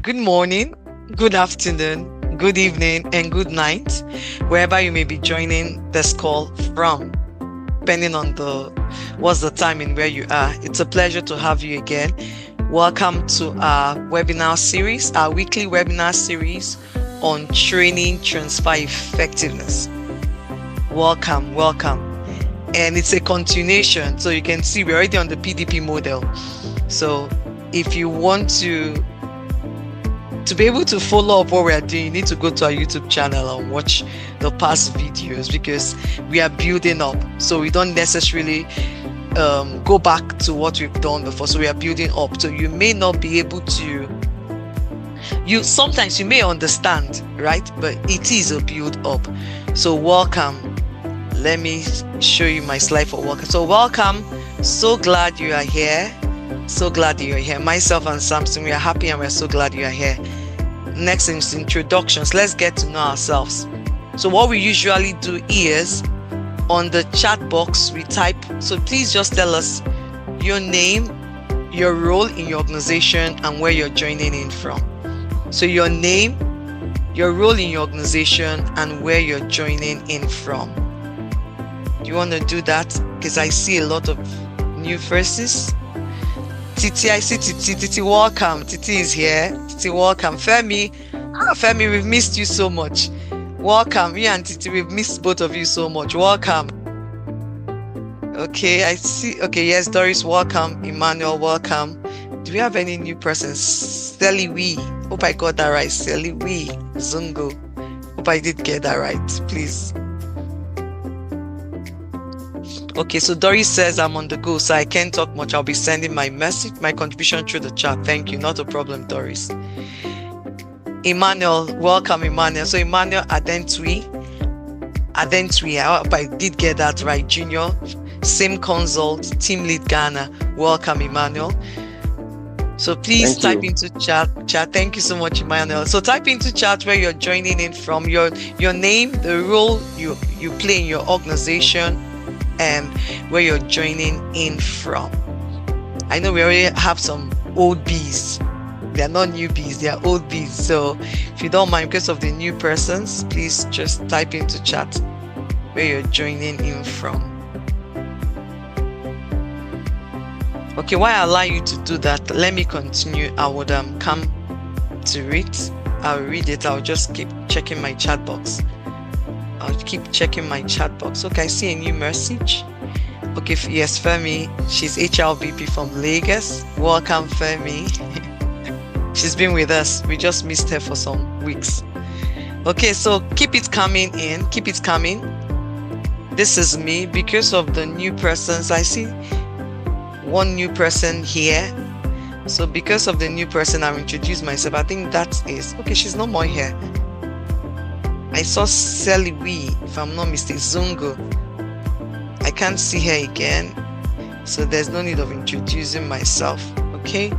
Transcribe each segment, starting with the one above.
Good morning, good afternoon, good evening, and good night, wherever you may be joining this call from, depending on what's the time and where you are. It's a pleasure to have you again. Welcome to our webinar series, our weekly webinar series on training transfer effectiveness. Welcome. And it's a continuation. So you can see we're already on the PDP model. So if you want to be able to follow up what we're doing, you need to go to our YouTube channel and watch the past videos, because we are building up. So we don't necessarily go back to what we've done before. So we are building up. So you may not be able to, sometimes you may understand, right? But it is a build up. So welcome. Let me show you my slide for welcome. So welcome. So glad you are here. So glad you're here. Myself and Samson, we are happy and we're so glad you are here. Next is introductions. Let's get to know ourselves. So what we usually do is on the chat box we type. So please just tell us your name, your role in your organization, and where you're joining in from. So your name, your role in your organization, and where you're joining in from. Do you want to do that? Because I see a lot of new faces. Titi, I see Titi. Titi, welcome. Titi is here. Titi, welcome. Femi, Femi, we've missed you so much. Welcome. Me and Titi, we've missed both of you so much. Welcome. Okay, I see. Okay, yes, Doris, welcome. Emmanuel, welcome. Do we have any new persons? Sally Wee. Hope I got that right. Sally Wee. Zungo. Hope I did get that right. Please. Okay, so Doris says I'm on the go, so I can't talk much. I'll be sending my message, my contribution through the chat. Thank you. Not a problem, Doris. Emmanuel, welcome, Emmanuel. So Emmanuel Adentwi, I hope I did get that right. Junior, same consult, team lead Ghana. Welcome, Emmanuel. So please type into chat. Thank you so much, Emmanuel. So type into chat where you're joining in from, your name, the role you play in your organization, and where you're joining in from. I know we already have some old bees. They are not newbies, they are old bees. So if you don't mind, because of the new persons, please just type into chat where you're joining in from. Okay, while I allow you to do that, let me continue. I would come to read. I'll read it. I'll just keep checking my chat box. Okay, I see a new message. Okay, yes, Femi. She's HLVP from Lagos. Welcome, Femi. She's been with us. We just missed her for some weeks. Okay, so keep it coming in. Keep it coming. This is me. Because of the new persons, I see one new person here. So because of the new person, I'll introduce myself. I think that is... Okay, she's no more here. I saw Sally Wee, if I'm not mistaken, Zungo. I can't see her again, so there's no need of introducing myself, okay?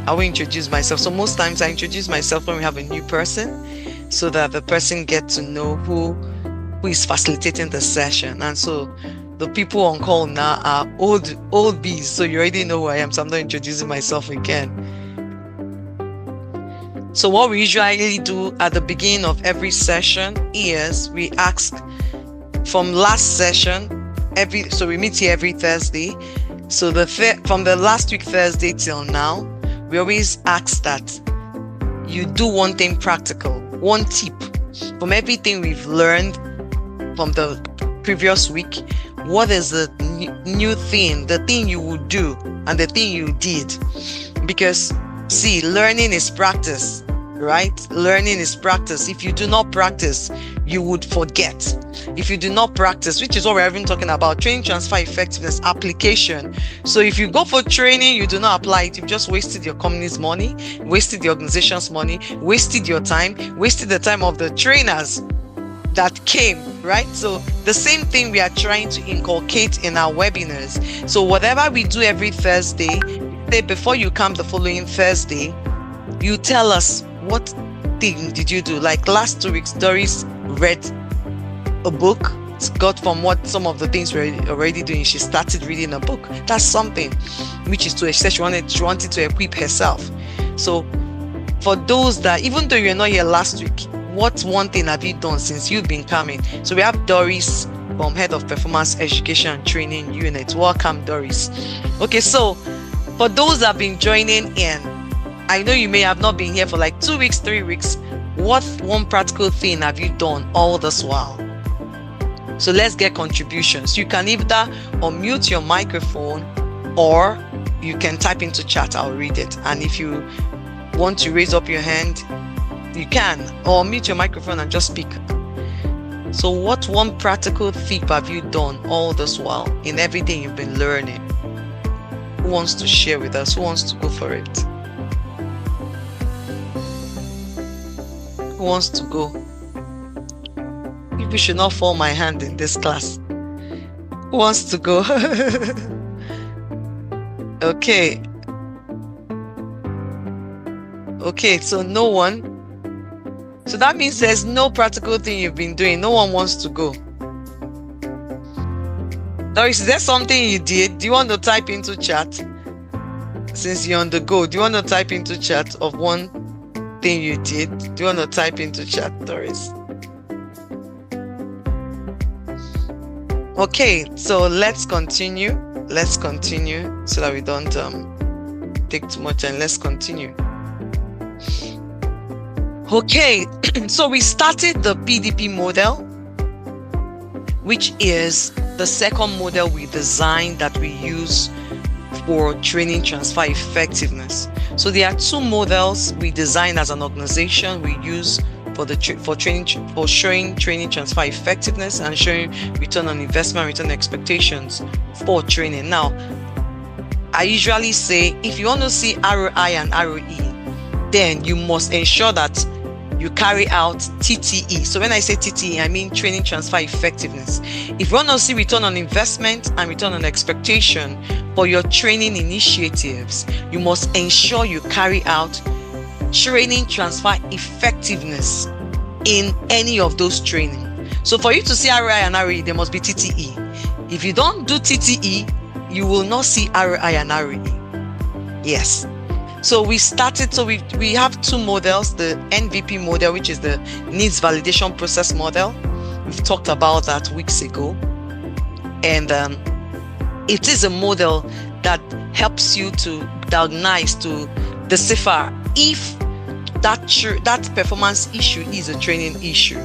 I will introduce myself. So most times I introduce myself when we have a new person, so that the person gets to know who is facilitating the session. And so the people on call now are old bees, so you already know who I am, so I'm not introducing myself again. So what we usually do at the beginning of every session is we ask from last session, so we meet here every Thursday. So from the last week Thursday till now, we always ask that you do one thing practical, one tip from everything we've learned from the previous week. What is the new thing, the thing you would do and the thing you did? Because see, learning is practice, right? Learning is practice. If you do not practice, you would forget. If you do not practice, which is what we're even talking about, training transfer effectiveness application. So if you go for training, you do not apply it, you've just wasted your company's money, wasted the organization's money, wasted your time, wasted the time of the trainers that came, right? So the same thing we are trying to inculcate in our webinars. So whatever we do every Thursday, before you come the following Thursday, you tell us what thing did you do. Like last 2 weeks, Doris read a book, got from what some of the things we're already doing. She started reading a book. That's something which is to she wanted to equip herself. So for those that, even though you're not here last week, what one thing have you done since you've been coming? So we have Doris from Head of Performance Education and Training Unit. Welcome, Doris. Okay, so for those that have been joining in, I know you may have not been here for like 2 weeks, 3 weeks. What one practical thing have you done all this while? So let's get contributions. You can either unmute your microphone or you can type into chat. I'll read it. And if you want to raise up your hand, you can, or mute your microphone and just speak. So what one practical tip have you done all this while in everything you've been learning? Who wants to share with us? Who wants to go for it? Who wants to go? People should not fall my hand in this class. Who wants to go? Okay. Okay, so no one. So that means there's no practical thing you've been doing. No one wants to go. Doris, is there something you did? Do you want to type into chat? Since you're on the go, do you want to type into chat of one thing you did? Do you want to type into chat, Doris? Okay, so let's continue. Let's continue so that we don't take too much, and let's continue. Okay, so we started the PDP model, which is the second model we designed that we use for training transfer effectiveness. So there are two models we designed as an organization we use for showing training transfer effectiveness and showing return on investment, return on expectations for training. Now, I usually say if you want to see ROI and ROE, then you must ensure that you carry out TTE. So when I say TTE, I mean training transfer effectiveness. If you want to see return on investment and return on expectation for your training initiatives, you must ensure you carry out training transfer effectiveness in any of those training. So for you to see ROI and ROE, there must be TTE. If you don't do TTE, you will not see ROI and ROE. Yes. So we started, so we have two models, the NVP model, which is the needs validation process model. We've talked about that weeks ago. And it is a model that helps you to diagnose, to decipher if that performance issue is a training issue.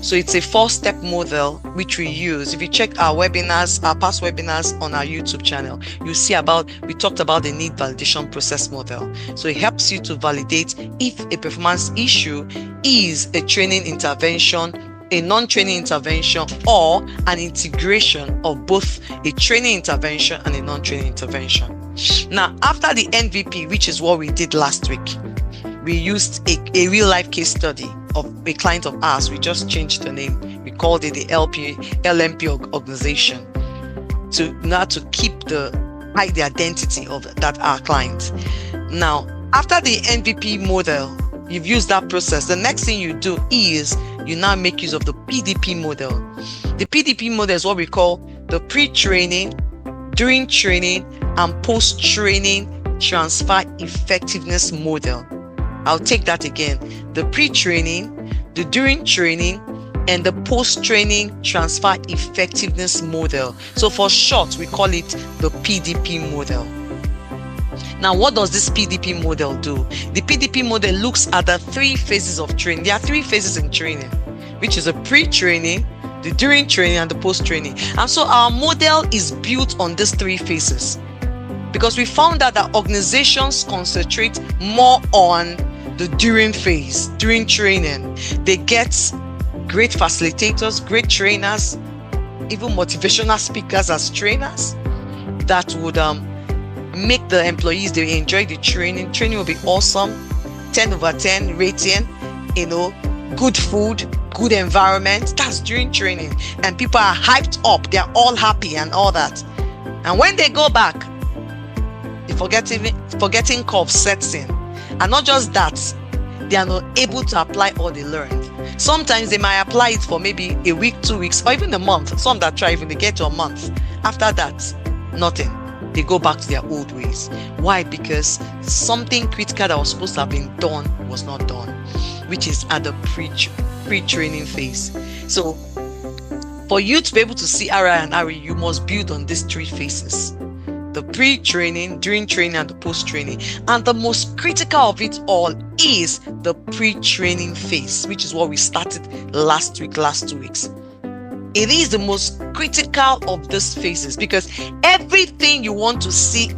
So it's a 4-step model which we use. If you check our webinars, our past webinars on our YouTube channel, you see we talked about the need validation process model. So it helps you to validate if a performance issue is a training intervention, a non-training intervention, or an integration of both a training intervention and a non-training intervention. Now, after the NVP, which is what we did last week, we used a real-life case study of a client of ours. We just changed the name. We called it the LMP organization to keep the identity of our client. Now, after the NVP model, you've used that process. The next thing you do is you now make use of the PDP model. The PDP model is what we call the pre-training, during training, and post-training transfer effectiveness model. I'll take that again. The pre-training, the during training, and the post-training transfer effectiveness model. So for short, we call it the PDP model. Now, what does this PDP model do? The PDP model looks at the 3 phases of training. There are 3 phases in training, which is a pre-training, the during training, and the post-training. And so our model is built on these 3 phases because we found out that organizations concentrate more on the during phase, during training. They get great facilitators, great trainers, even motivational speakers as trainers that would make the employees, they enjoy the training. Training will be awesome, 10/10 rating, good food, good environment. That's during training, and people are hyped up, they're all happy and all that. And when they go back, the forgetting curve sets in. And not just that, they are not able to apply all they learned. Sometimes they might apply it for maybe a week, 2 weeks, or even a month. Some that try, even they get to a month. After that, nothing. they go back to their old ways. Why? Because something critical that was supposed to have been done was not done, which is at the pre-training phase. So for you to be able to see RI and RE, you must build on these 3 phases: the pre-training, during training, and the post-training. And the most critical of it all is the pre-training phase, which is what we started last 2 weeks. It is the most critical of these phases, because everything you want to see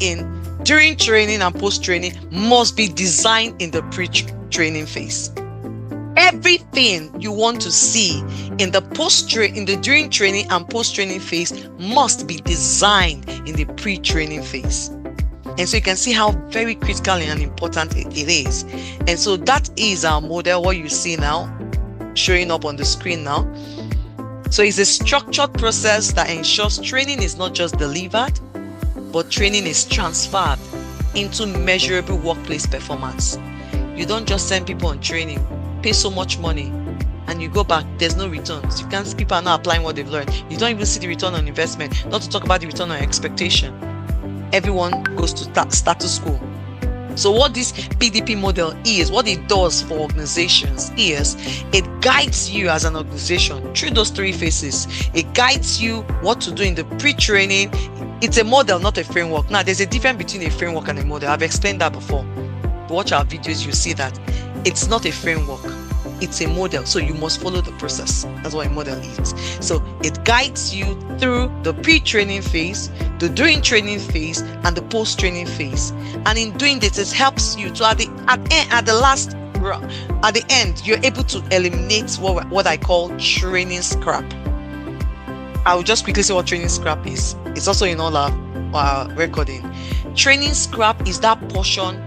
during training and post-training must be designed in the pre-training phase. Everything you want to see in the during training and post-training phase must be designed in the pre-training phase. And so you can see how very critical and important it is. And so that is our model, what you see now, showing up on the screen now. So it's a structured process that ensures training is not just delivered, but training is transferred into measurable workplace performance. You don't just send people on training, pay so much money, and you go back, there's no returns. You can't, people are not applying what they've learned. You don't even see the return on investment, not to talk about the return on expectation. Everyone goes to status quo. So what this PDP model is, what it does for organizations is, it guides you as an organization through those 3 phases. It guides you what to do in the pre-training. It's a model, not a framework. Now, there's a difference between a framework and a model. I've explained that before. Watch our videos, you see that. It's not a framework. It's a model. So you must follow the process. That's what a model is. So it guides you through the pre-training phase, the during training phase, and the post-training phase. And in doing this, it helps you to at the end, you're able to eliminate what I call training scrap. I will just quickly say what training scrap is. It's also in all our recording. Training scrap is that portion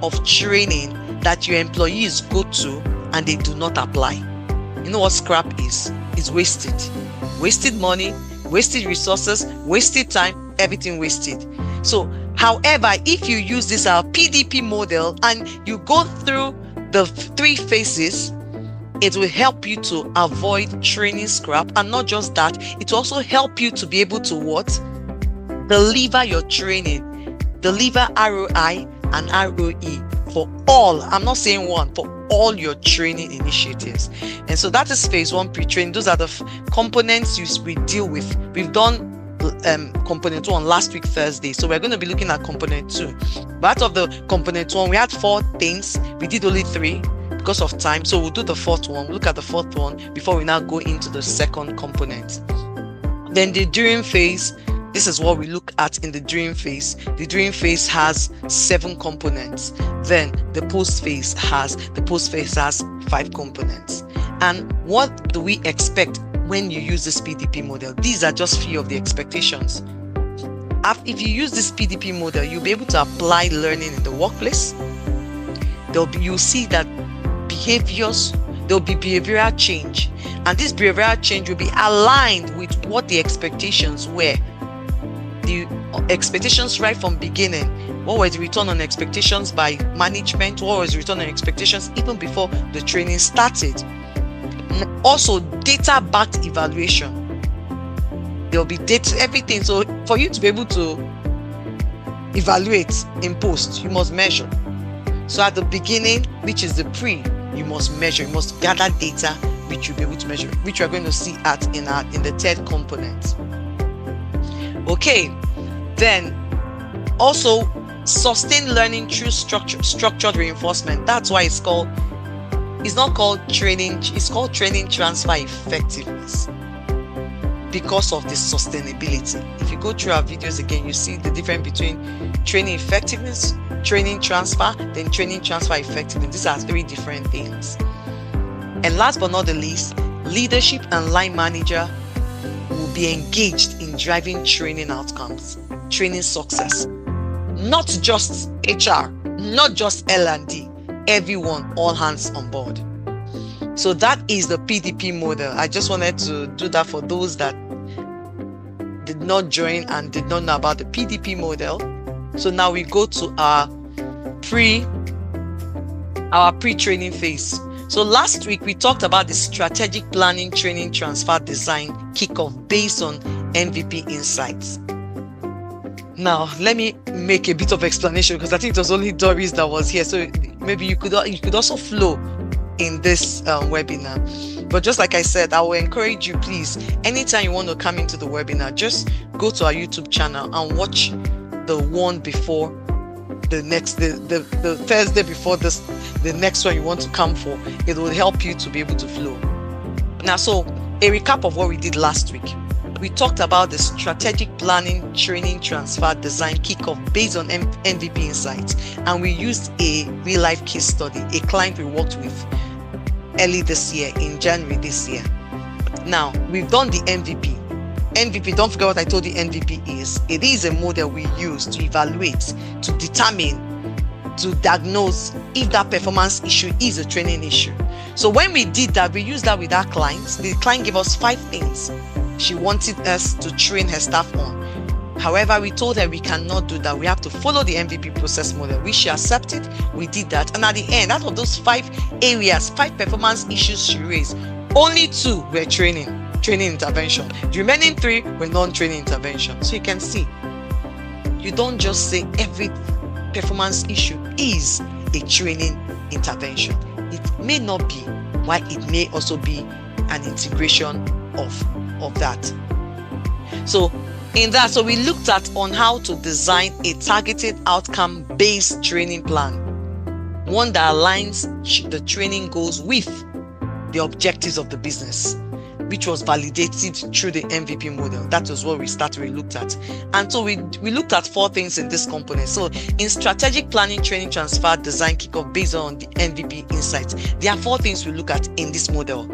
of training that your employees go to and they do not apply. You know what scrap is? It's wasted. Wasted money, wasted resources, wasted time, everything wasted. So, however, if you use this PDP model and you go through the 3 phases, it will help you to avoid training scrap. And not just that, it will also help you to be able to deliver your training, deliver ROI and ROE for all. I'm not saying one, for all your training initiatives. And so that is phase 1, pre-training. Those are the components we deal with. We've done component 1 last week Thursday, so we're going to be looking at component 2. But out of the component 1, we had 4 things. We did only 3 because of time, so we'll do the 4th one. We'll look at the 4th one before we now go into the 2nd component. Then the during phase, this is what we look at in the during phase. The during phase has 7 components. Then the post phase has 5 components. And what do we expect when you use this PDP model? These are just few of the expectations. If you use this PDP model, you'll be able to apply learning in the workplace. You'll see that there'll be behavioral change. And this behavioral change will be aligned with what the expectations were. The expectations right from beginning. What was the return on expectations by management? What was the return on expectations even before the training started? Also, data-backed evaluation. There'll be data, everything. So for you to be able to evaluate in post, you must measure. So at the beginning, which is the pre, you must measure. You must gather data which you'll be able to measure, which we're going to see in the 3rd component. Okay, then also sustain learning through structured reinforcement. That's why it's not called training, it's called training transfer effectiveness, because of the sustainability. If you go through our videos again, you see the difference between training effectiveness, training transfer, then training transfer effectiveness. These are 3 different things. And last but not the least, leadership and line manager will be engaged in driving training outcomes, training success. Not just HR, not just L&D, everyone, all hands on board. So that is the PDP model. I just wanted to do that for those that did not join and did not know about the PDP model. So now we go to our pre-training phase. So last week we talked about the strategic planning, training, transfer, design, kickoff based on MVP insights. Now, let me make a bit of explanation, because I think it was only Doris that was here. So maybe you could also flow in this webinar. But just like I said, I will encourage you, please, anytime you want to come into the webinar, just go to our YouTube channel and watch the one before the next, the Thursday before this, the next one you want to come for. It will help you to be able to flow. Now, so a recap of what we did last week. We talked about the strategic planning, training, transfer, design, kickoff based on MVP insights. And we used a real life case study, a client we worked with early this year, in January this year. Now, we've done the MVP. MVP, don't forget what I told you MVP is. It is a model we use to evaluate, to determine, to diagnose if that performance issue is a training issue. So when we did that, we used that with our clients. The client gave us 5 things she wanted us to train her staff on. However, we told her we cannot do that. We have to follow the MVP process model, which she accepted. We did that. And at the end, out of those 5 areas, 5 performance issues she raised, only 2 were training intervention. The remaining 3 were non-training intervention. So you can see, you don't just say every performance issue is a training intervention. It may not be, while it may also be an integration of that. So in that, we looked at on how to design a targeted outcome-based training plan, one that aligns the training goals with the objectives of the business, which was validated through the MVP model. That was what we looked at. And so we looked at 4 things in this component. So in strategic planning, training, transfer, design, kickoff based on the MVP insights, there are 4 things we look at in this model.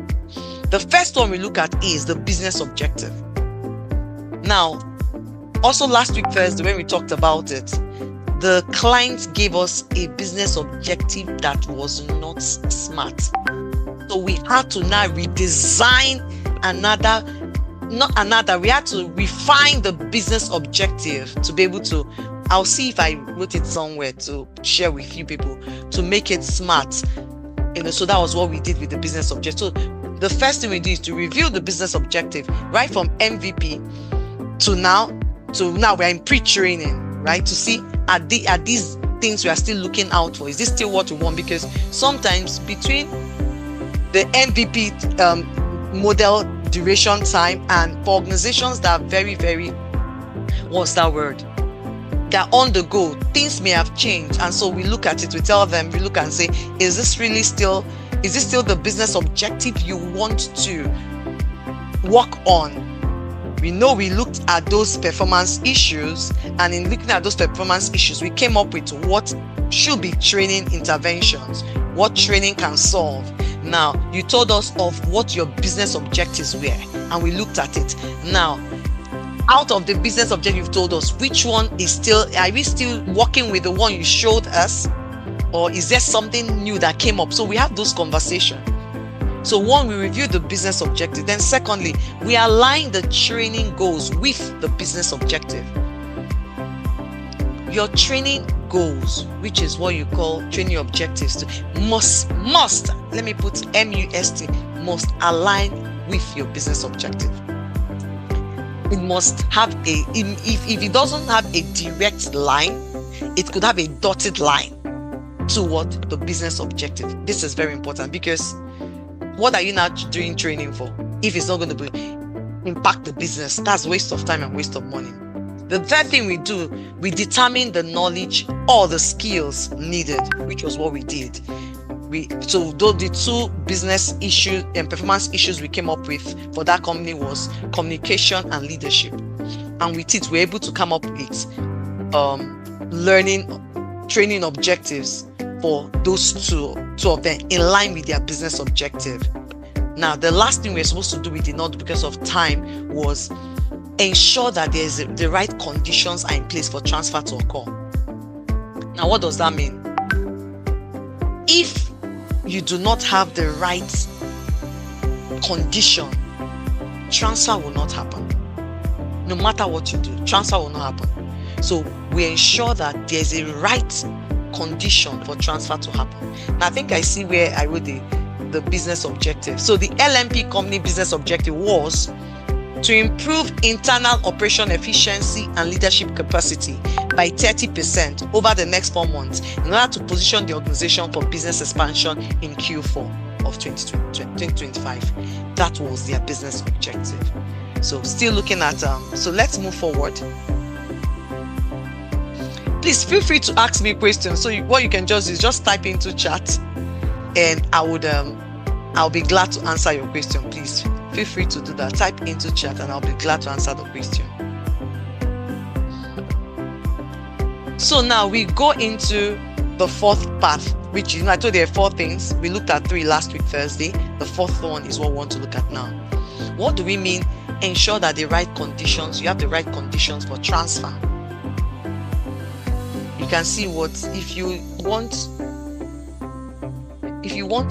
The first one we look at is the business objective. Now, also last week Thursday when we talked about it, the client gave us a business objective that was not smart. So we had to now redesign we had to refine the business objective to be able to, I'll see if I wrote it somewhere to share with you people, to make it smart. So that was what we did with the business objective. So the first thing we do is to review the business objective, right from MVP to now we're in pre-training, right? To see are these things we are still looking out for? Is this still what we want? Because sometimes between the MVP model duration time, and for organizations that are very, very, what's that word? They're on the go. Things may have changed. And so we look at it, we look and say, is this still the business objective you want to work on? We know we looked at those performance issues, and in looking at those performance issues, we came up with what should be training interventions, what training can solve. Now, you told us of what your business objectives were, and we looked at it. Now, out of the business objective you've told us, which one are we still working with the one you showed us, or is there something new that came up? So we have those conversations. So one, we review the business objective. Then secondly, we align the training goals with the business objective. Your training goals, which is what you call training objectives, must, let me put MUST, must align with your business objective. It must have if it doesn't have a direct line, it could have a dotted line to what the business objective. This is very important, because what are you not doing training for if it's not going to impact the business? That's waste of time and waste of money. The third thing we do, we determine the knowledge or the skills needed, which was what we did. So the 2 business issues and performance issues we came up with for that company was communication and leadership. And with it, we're able to come up with training objectives for those two of them in line with their business objective. Now, the last thing we're supposed to do, we did not do because of time, was ensure that there's the right conditions are in place for transfer to occur. Now, what does that mean? If you do not have the right condition, transfer will not happen. No matter what you do, transfer will not happen. So we ensure that there's a right condition for transfer to happen. Now, I think I see where I wrote the business objective. So the LMP company business objective was to improve internal operation efficiency and leadership capacity by 30% over the next 4 months in order to position the organization for business expansion in Q4 of 2025. That was their business objective. So still looking at, so let's move forward. Please feel free to ask me questions. So what you can just do is just type into chat, and I'll be glad to answer your question. Please feel free to do that. Type into chat and I'll be glad to answer the question. So now we go into the fourth path, which I told you there are 4 things. We looked at 3 last week, Thursday. The fourth one is what we want to look at now. What do we mean? Ensure that you have the right conditions for transfer. You can see what, if you want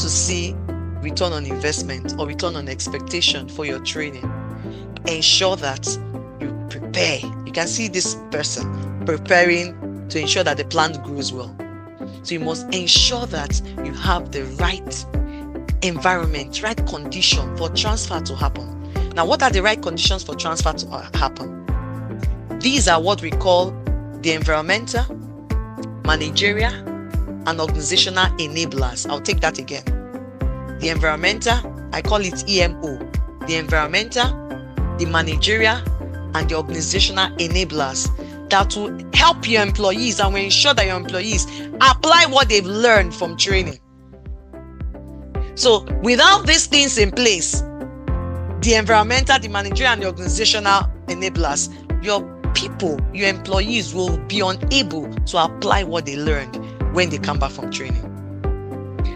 to see return on investment or return on expectation for your training, ensure that you prepare. You can see this person preparing to ensure that the plant grows well. So you must ensure that you have the right environment, right condition for transfer to happen. Now, what are the right conditions for transfer to happen? These are what we call the environmental, managerial, and organizational enablers. I'll take that again. The environmental, I call it EMO. The environmental, the managerial, and the organizational enablers that will help your employees and will ensure that your employees apply what they've learned from training. So without these things in place, the environmental, the managerial, and the organizational enablers, your people, your employees will be unable to apply what they learned when they come back from training.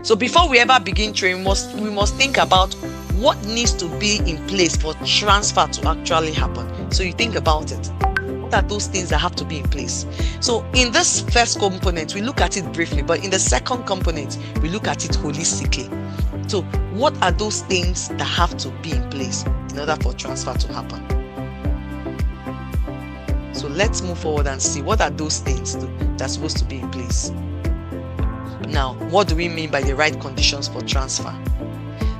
So before we ever begin training, we must think about what needs to be in place for transfer to actually happen. So you think about it. What are those things that have to be in place? So in this first component, we look at it briefly, but in the second component, we look at it holistically. So what are those things that have to be in place in order for transfer to happen? So let's move forward and see what are those things that are supposed to be in place. Now, what do we mean by the right conditions for transfer?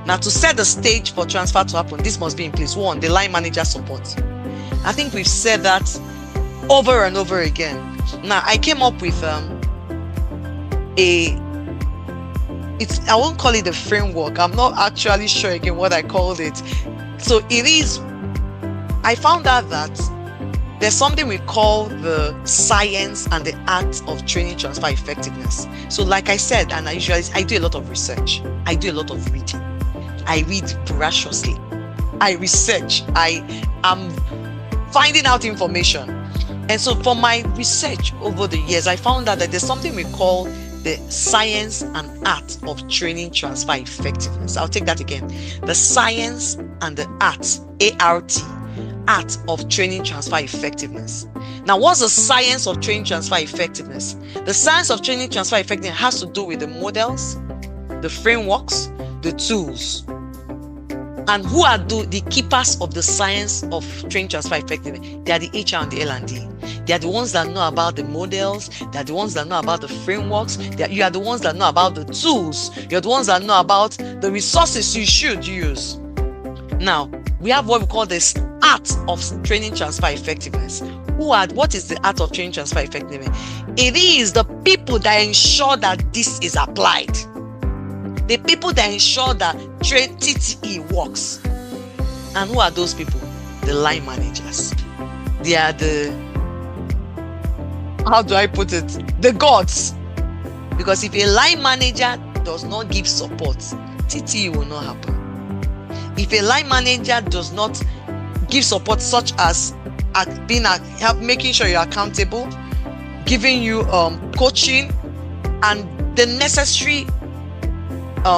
Now, to set the stage for transfer to happen, this must be in place. 1, the line manager support. I think we've said that over and over again. Now, I came up with I won't call it a framework. I'm not actually sure again what I called it. So I found out that there's something we call the science and the art of training transfer effectiveness. So like I said, and I do a lot of research. I do a lot of reading. I read voraciously. I research. I am finding out information. And so for my research over the years, I found out that there's something we call the science and art of training transfer effectiveness. I'll take that again. The science and the art, A-R-T, art of training transfer effectiveness. Now, what's the science of training transfer effectiveness? The science of training transfer effectiveness has to do with the models, the frameworks, the tools. And who are the keepers of the science of training transfer effectiveness? They are the HR and the L&D. They are the ones that know about the models. They are the ones that know about the frameworks. You are the ones that know about the tools. You're the ones that know about the resources you should use. Now, we have what we call this art of training transfer effectiveness. What is the art of training transfer effectiveness? It is the people that ensure that this is applied. The people that ensure that TTE works. And who are those people? The line managers. They are how do I put it? The gods. Because if a line manager does not give support, TTE will not happen. If a line manager does not give support, such as making sure you're accountable, giving you coaching and the necessary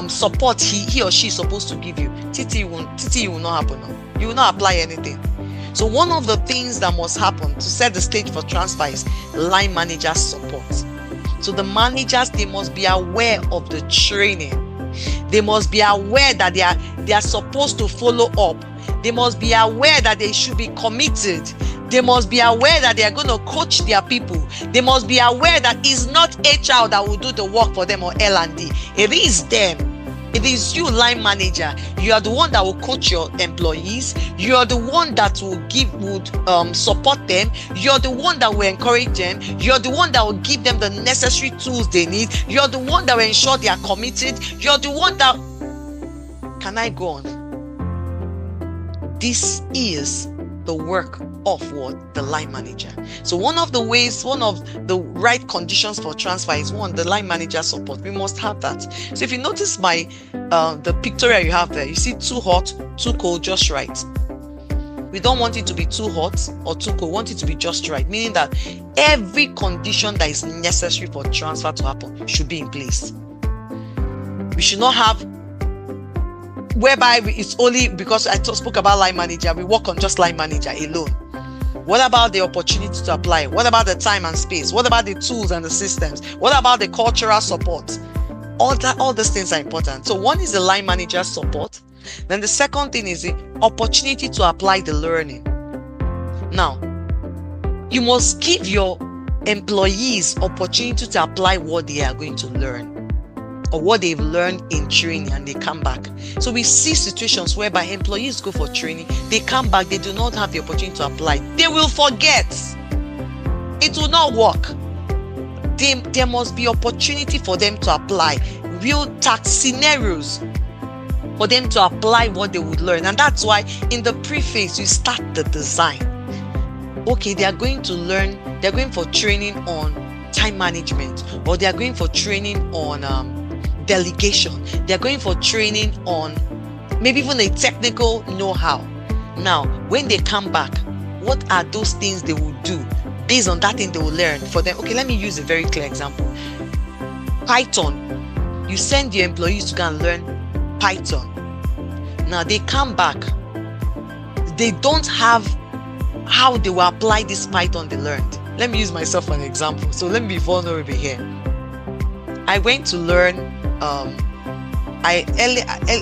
support he or she is supposed to give you, TTE will not happen. No. You will not apply anything. So one of the things that must happen to set the stage for transfer is line manager support. So the managers, they must be aware of the training. They must be aware that they are supposed to follow up. They must be aware that they should be committed. They must be aware that they are going to coach their people. They must be aware that it's not HR that will do the work for them or L&D. It is them. It is you, line manager. You are the one that will coach your employees. You are the one that would support them. You're the one that will encourage them. You're the one that will give them the necessary tools they need. You're the one that will ensure they are committed. You're the one that... Can I go on? This is the work of what? The line manager. So one of the right conditions for transfer is one, the line manager support. We must have that. So if you notice the pictorial you have there, you see too hot, too cold, just right. We don't want it to be too hot or too cold. We want it to be just right, meaning that every condition that is necessary for transfer to happen should be in place. We should not have whereby it's only because I spoke about line manager, we work on just line manager alone. What about the opportunity to apply? What about the time and space? What about the tools and the systems? What about the cultural support? All these things are important. So one is the line manager support. Then the second thing is the opportunity to apply the learning. Now, you must give your employees opportunity to apply what they are going to learn, or what they've learned in training, and they come back. So we see situations whereby employees go for training, they come back, they do not have the opportunity to apply. They will forget. It will not work. There must be opportunity for them to apply real tax scenarios for them to apply what they would learn. And that's why in the preface, you start the design. Okay, they are going to learn, they're going for training on time management, or they are going for training on delegation. They're going for training on maybe even a technical know-how. Now, when they come back, what are those things they will do based on that thing they will learn for them? Okay, let me use a very clear example. Python. You send your employees to go and learn Python. Now they come back. They don't have how they will apply this Python they learned. Let me use myself for an example. So let me be vulnerable here. I went to learn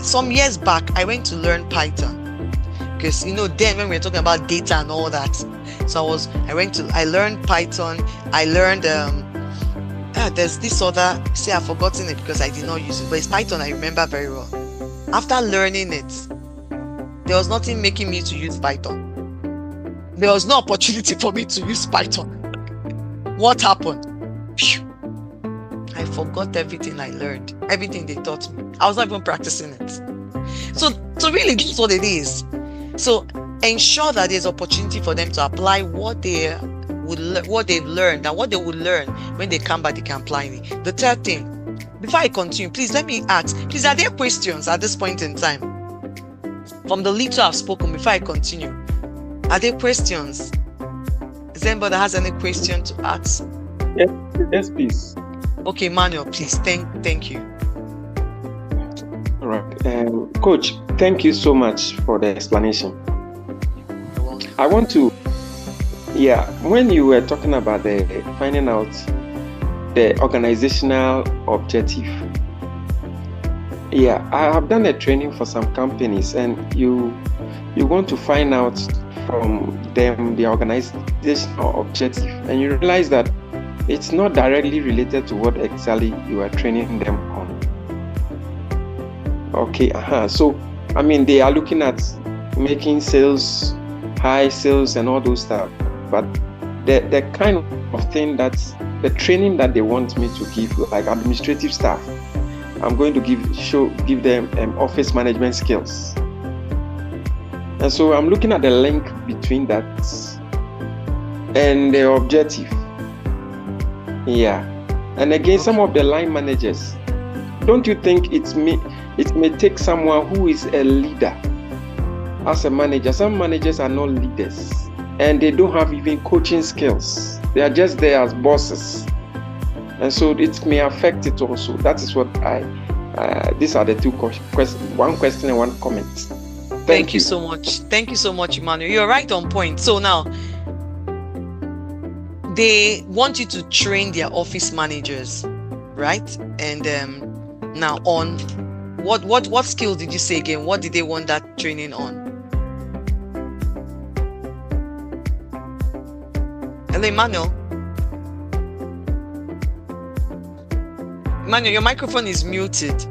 some years back, I went to learn Python, because then when we were talking about data and all that, so I learned Python. I learned there's this other, I've forgotten it because I did not use it, but it's Python I remember very well. After learning it, there was nothing making me to use Python. There was no opportunity for me to use Python. What happened? Phew. I forgot everything I learned, everything they taught me. I was not even practicing it. So really, this is what it is. So ensure that there's opportunity for them to apply what they've learned, and what they will learn when they come back, they can apply it. The third thing, before I continue, please let me ask, please, are there questions at this point in time? From the little I've spoken, before I continue, are there questions? Is there anybody that has any question to ask? Yes, please. Okay, Manuel, please. Thank you. All right. Coach, thank you so much for the explanation. You're welcome. I want to, when you were talking about the finding out the organizational objective, I have done a training for some companies, and you want to find out from them the organizational objective, and you realize that it's not directly related to what exactly you are training them on. Okay, so they are looking at making sales, high sales and all those stuff, but the kind of thing that's the training that they want me to give, like administrative staff, I'm going to give them office management skills. And so I'm looking at the link between that and the objective. And again, some of the line managers, don't you think it may take someone who is a leader as a manager? Some managers are not leaders, and they don't have even coaching skills. They are just there as bosses, and so it may affect it also. That is what these are the two questions, one question and one comment. Thank you so much. Thank you so much, Emmanuel. You're right on point. So now, they want you to train their office managers, right? And now on what skills did you say again? What did they want that training on? Hello, Emmanuel. Emmanuel, your microphone is muted.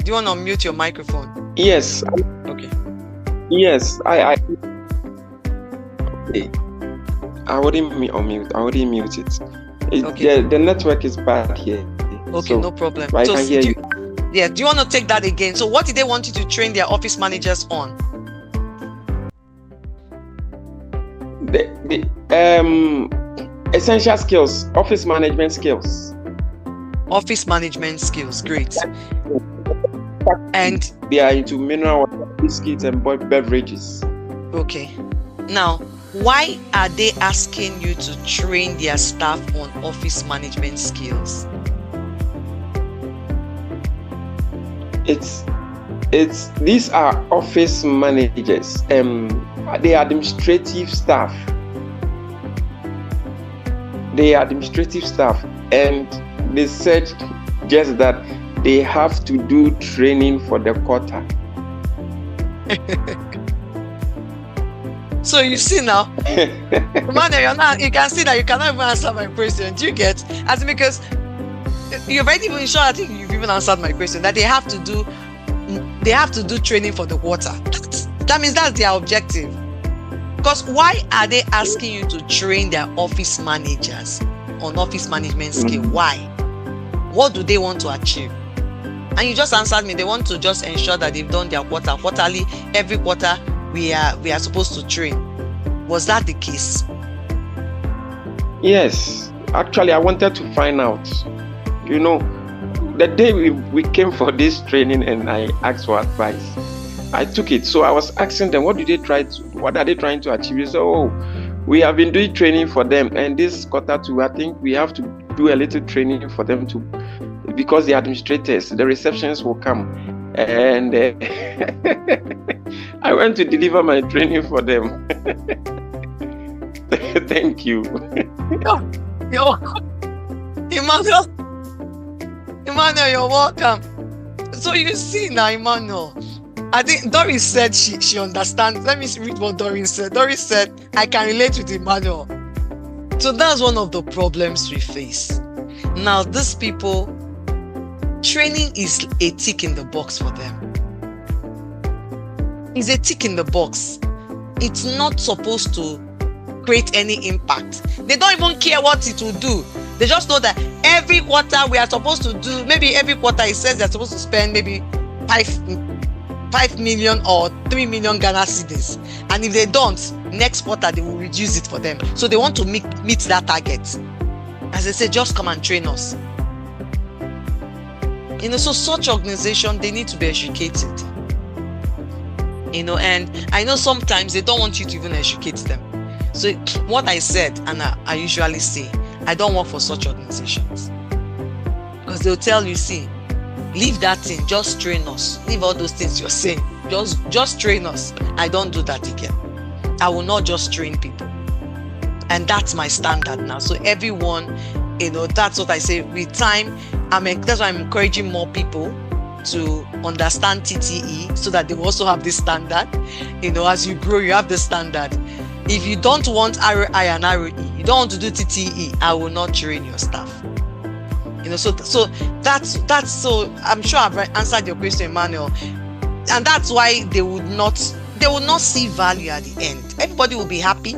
Do you want to unmute your microphone? Yes. Okay. Yes, okay. I wouldn't unmute. I wouldn't mute it. Okay. The network is bad here. Okay, so, no problem. I So can hear you. Yeah, do you want to take that again? So what did they want you to train their office managers on? The essential skills, office management skills. Office management skills, great. And they are into mineral water, biscuits, and beverages. Okay. Now, why are they asking you to train their staff on office management skills? It's these are office managers, the administrative staff. And they said just that they have to do training for the quarter. So you see now, man, you can see that you cannot even answer my question. Do you get? As because you've already even sure, I think you've even answered my question that they have to do training for the quarter. That means that's their objective. Because why are they asking you to train their office managers on office management skill? Why? What do they want to achieve? And you just answered me. They want to just ensure that they've done their quarterly. Every quarter we are supposed to train. Was that the case? Yes. Actually, I wanted to find out. You know, the day we came for this training and I asked for advice, I took it. So I was asking them, what are they trying to achieve? They said, oh, we have been doing training for them, and this quarter too, I think we have to do a little training for them too, because the administrators, the receptionists will come, and I went to deliver my training for them. Thank you. Yo, Emmanuel, you're welcome. So you see now, Emmanuel, I think Doris said she understands. Let me read what Doris said. Doris said, I can relate with Emmanuel. So that's one of the problems we face. Now, these people, training is a tick in the box for them. It's a tick in the box. It's not supposed to create any impact. They don't even care what it will do. They just know that every quarter we are supposed to do, maybe every quarter it says they're supposed to spend maybe 5 million or 3 million Ghana cedis. And if they don't, next quarter they will reduce it for them. So they want to meet that target. As they say, just come and train us. So such organization, they need to be educated. And I know sometimes they don't want you to even educate them. So what I said, and I usually say, I don't work for such organizations. Because they'll tell you, see, leave that thing, just train us. Leave all those things you're saying. Just train us. I don't do that again. I will not just train people. And that's my standard now. So everyone, that's what I say. With time, that's why I'm encouraging more people to understand TTE so that they will also have this standard. As you grow, you have the standard. If you don't want ROI and ROE, you don't want to do TTE, I will not train your staff. So that's so I'm sure I've answered your question, Emmanuel. And that's why they would not see value at the end. Everybody will be happy,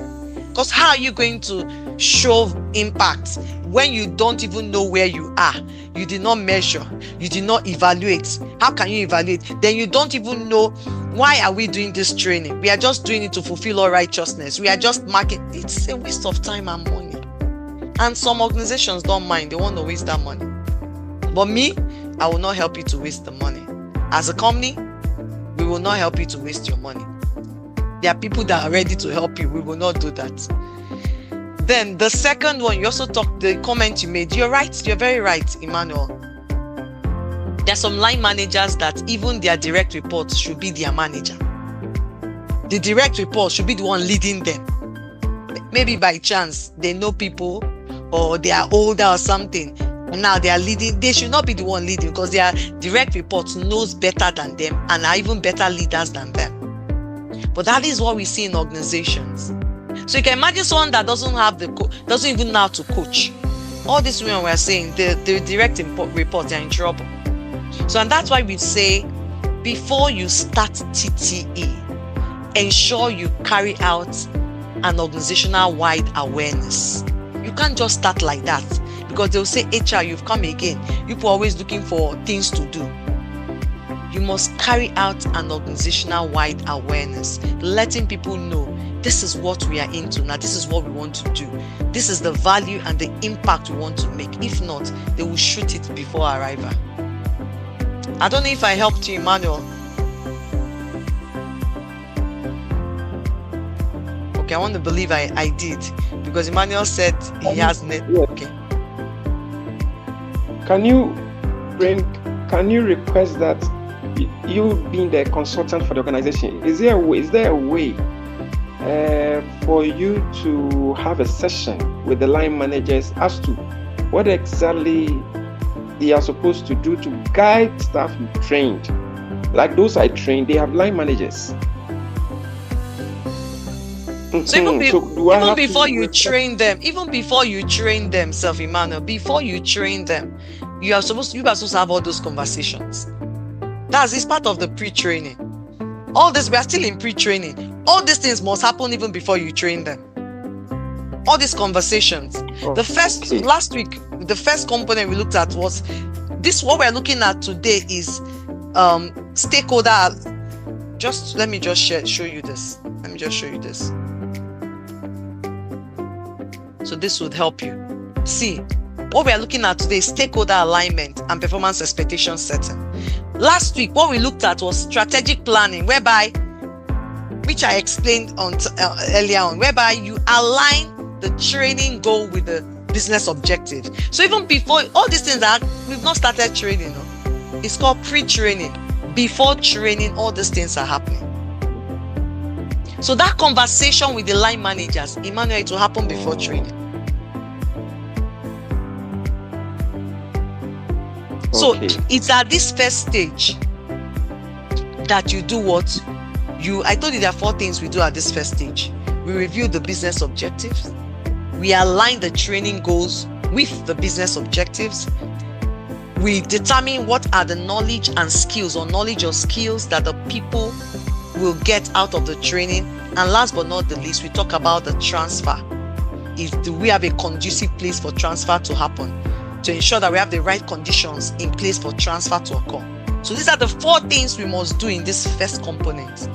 because how are you going to show impact when you don't even know where you are? You did not measure, you did not evaluate. How can you evaluate? Then you don't even know, why are we doing this training? We are just doing it to fulfill our righteousness. We are just marketing. It's a waste of time and money. And some organizations don't mind. They want to waste that money. But me, I will not help you to waste the money. As a company, we will not help you to waste your money. There are people that are ready to help you. We will not do that. Then the second one, you also talked, the comment you made. You're right. You're very right, Emmanuel. There are some line managers that even their direct reports should be their manager. The direct report should be the one leading them. Maybe by chance they know people, or they are older or something, and now they are leading. They should not be the one leading, because their direct reports knows better than them and are even better leaders than them. But that is what we see in organizations. So you can imagine someone that doesn't even know how to coach. All this women were saying, the direct report, they're in trouble. So, and that's why we say, before you start TTE, ensure you carry out an organizational-wide awareness. You can't just start like that, because they'll say, HR, you've come again. People are always looking for things to do. You must carry out an organizational-wide awareness, letting people know this is what we are into now. This is what we want to do. This is the value and the impact we want to make. If not, they will shoot it before arrival. I don't know if I helped you, Emmanuel. Okay, I want to believe I did, because Emmanuel said he has net. Yeah. Okay. Can you request that you being the consultant for the organization, is there a way for you to have a session with the line managers as to what exactly they are supposed to do to guide staff you trained? Like those I trained, they have line managers. So even before you train them, Self Emmanuel, before you train them, you are supposed to have all those conversations. It's part of the pre-training. All this, we are still in pre-training. All these things must happen even before you train them. All these conversations. Last week, the first component we looked at was this. What we're looking at today is stakeholder. Let me just show you this. Let me just show you this. So this would help you. See, what we are looking at today is stakeholder alignment and performance expectation setting. Last week, what we looked at was strategic planning, which I explained earlier on, whereby you align the training goal with the business objective. So even before all these things we've not started training. It's called pre-training. Before training, all these things are happening. So that conversation with the line managers, Emmanuel, it will happen before training. So it's at this first stage that you do what I told you there are 4 things we do at this first stage. We review the business objectives. We align the training goals with the business objectives. We determine what are the knowledge or skills that the people will get out of the training. And last but not the least, we talk about the transfer. Do we have a conducive place for transfer to happen, to ensure that we have the right conditions in place for transfer to occur? So these are the 4 things we must do in this first component.